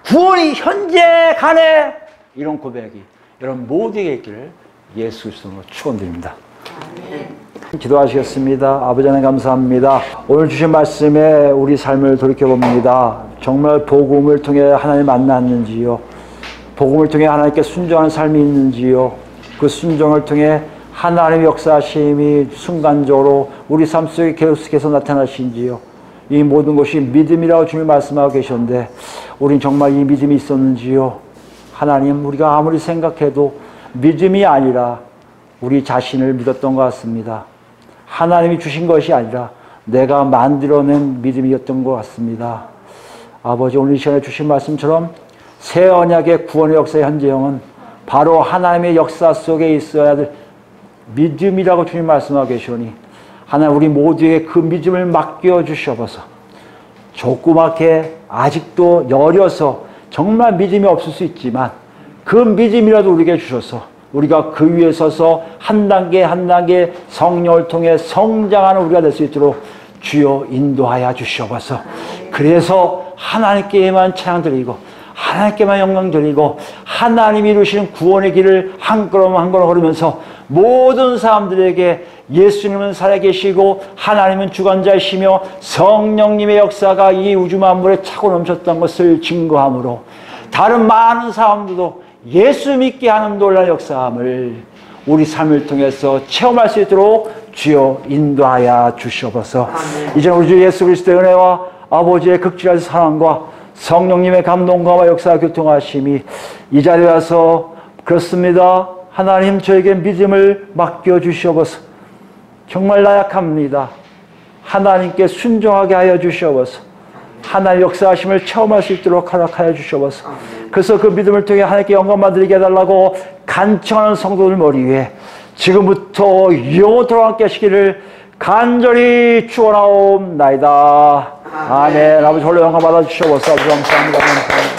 Speaker 1: 구원이 현재 가네 이런 고백이 여러분 모두에게 있기를 예수 그리스도로 축원드립니다. 기도하시겠습니다. 아버지 하나님 감사합니다. 오늘 주신 말씀에 우리 삶을 돌이켜봅니다. 정말 복음을 통해 하나님 만났는지요? 복음을 통해 하나님께 순종하는 삶이 있는지요? 그 순종을 통해 하나님의 역사하심이 순간적으로 우리 삶 속에 계속해서 나타나신지요? 이 모든 것이 믿음이라고 주님 말씀하고 계셨는데 우린 정말 이 믿음이 있었는지요? 하나님, 우리가 아무리 생각해도 믿음이 아니라 우리 자신을 믿었던 것 같습니다. 하나님이 주신 것이 아니라 내가 만들어낸 믿음이었던 것 같습니다. 아버지, 오늘 이 시간에 주신 말씀처럼 새 언약의 구원의 역사의 현재형은 바로 하나님의 역사 속에 있어야 될 믿음이라고 주님 말씀하고 계시오니 하나님 우리 모두에게 그 믿음을 맡겨주셔서 조그맣게 아직도 여려서 정말 믿음이 없을 수 있지만 그 믿음이라도 우리에게 주셔서 우리가 그 위에 서서 한 단계 한 단계 성령을 통해 성장하는 우리가 될 수 있도록 주여 인도하여 주시옵소서. 그래서 하나님께만 찬양 드리고 하나님께만 영광 드리고 하나님이 이루시는 구원의 길을 한 걸음 한 걸음 걸으면서 모든 사람들에게 예수님은 살아계시고 하나님은 주관자이시며 성령님의 역사가 이 우주 만물에 차고 넘쳤던 것을 증거함으로 다른 많은 사람들도 예수 믿게 하는 놀라운 역사함을 우리 삶을 통해서 체험할 수 있도록 주여 인도하여 주시옵소서. 이제 우리 주 예수 그리스도의 은혜와 아버지의 극진한 사랑과 성령님의 감동과 역사 교통하심이 이 자리에 와서 그렇습니다. 하나님 저에게 믿음을 맡겨주시옵소서. 정말 나약합니다. 하나님께 순종하게 하여 주시옵소서. 하나님의 역사하심을 체험할 수 있도록 허락하여 주시옵소서. 그래서 그 믿음을 통해 하나님께 영광만 드리게 해달라고 간청하는 성도들 머리 위에 지금부터 영원토록 함께 하시기를 간절히 축원하옵나이다. 아멘. 아버지 홀로 영광 받아주시옵소서. 아버지 감사합니다.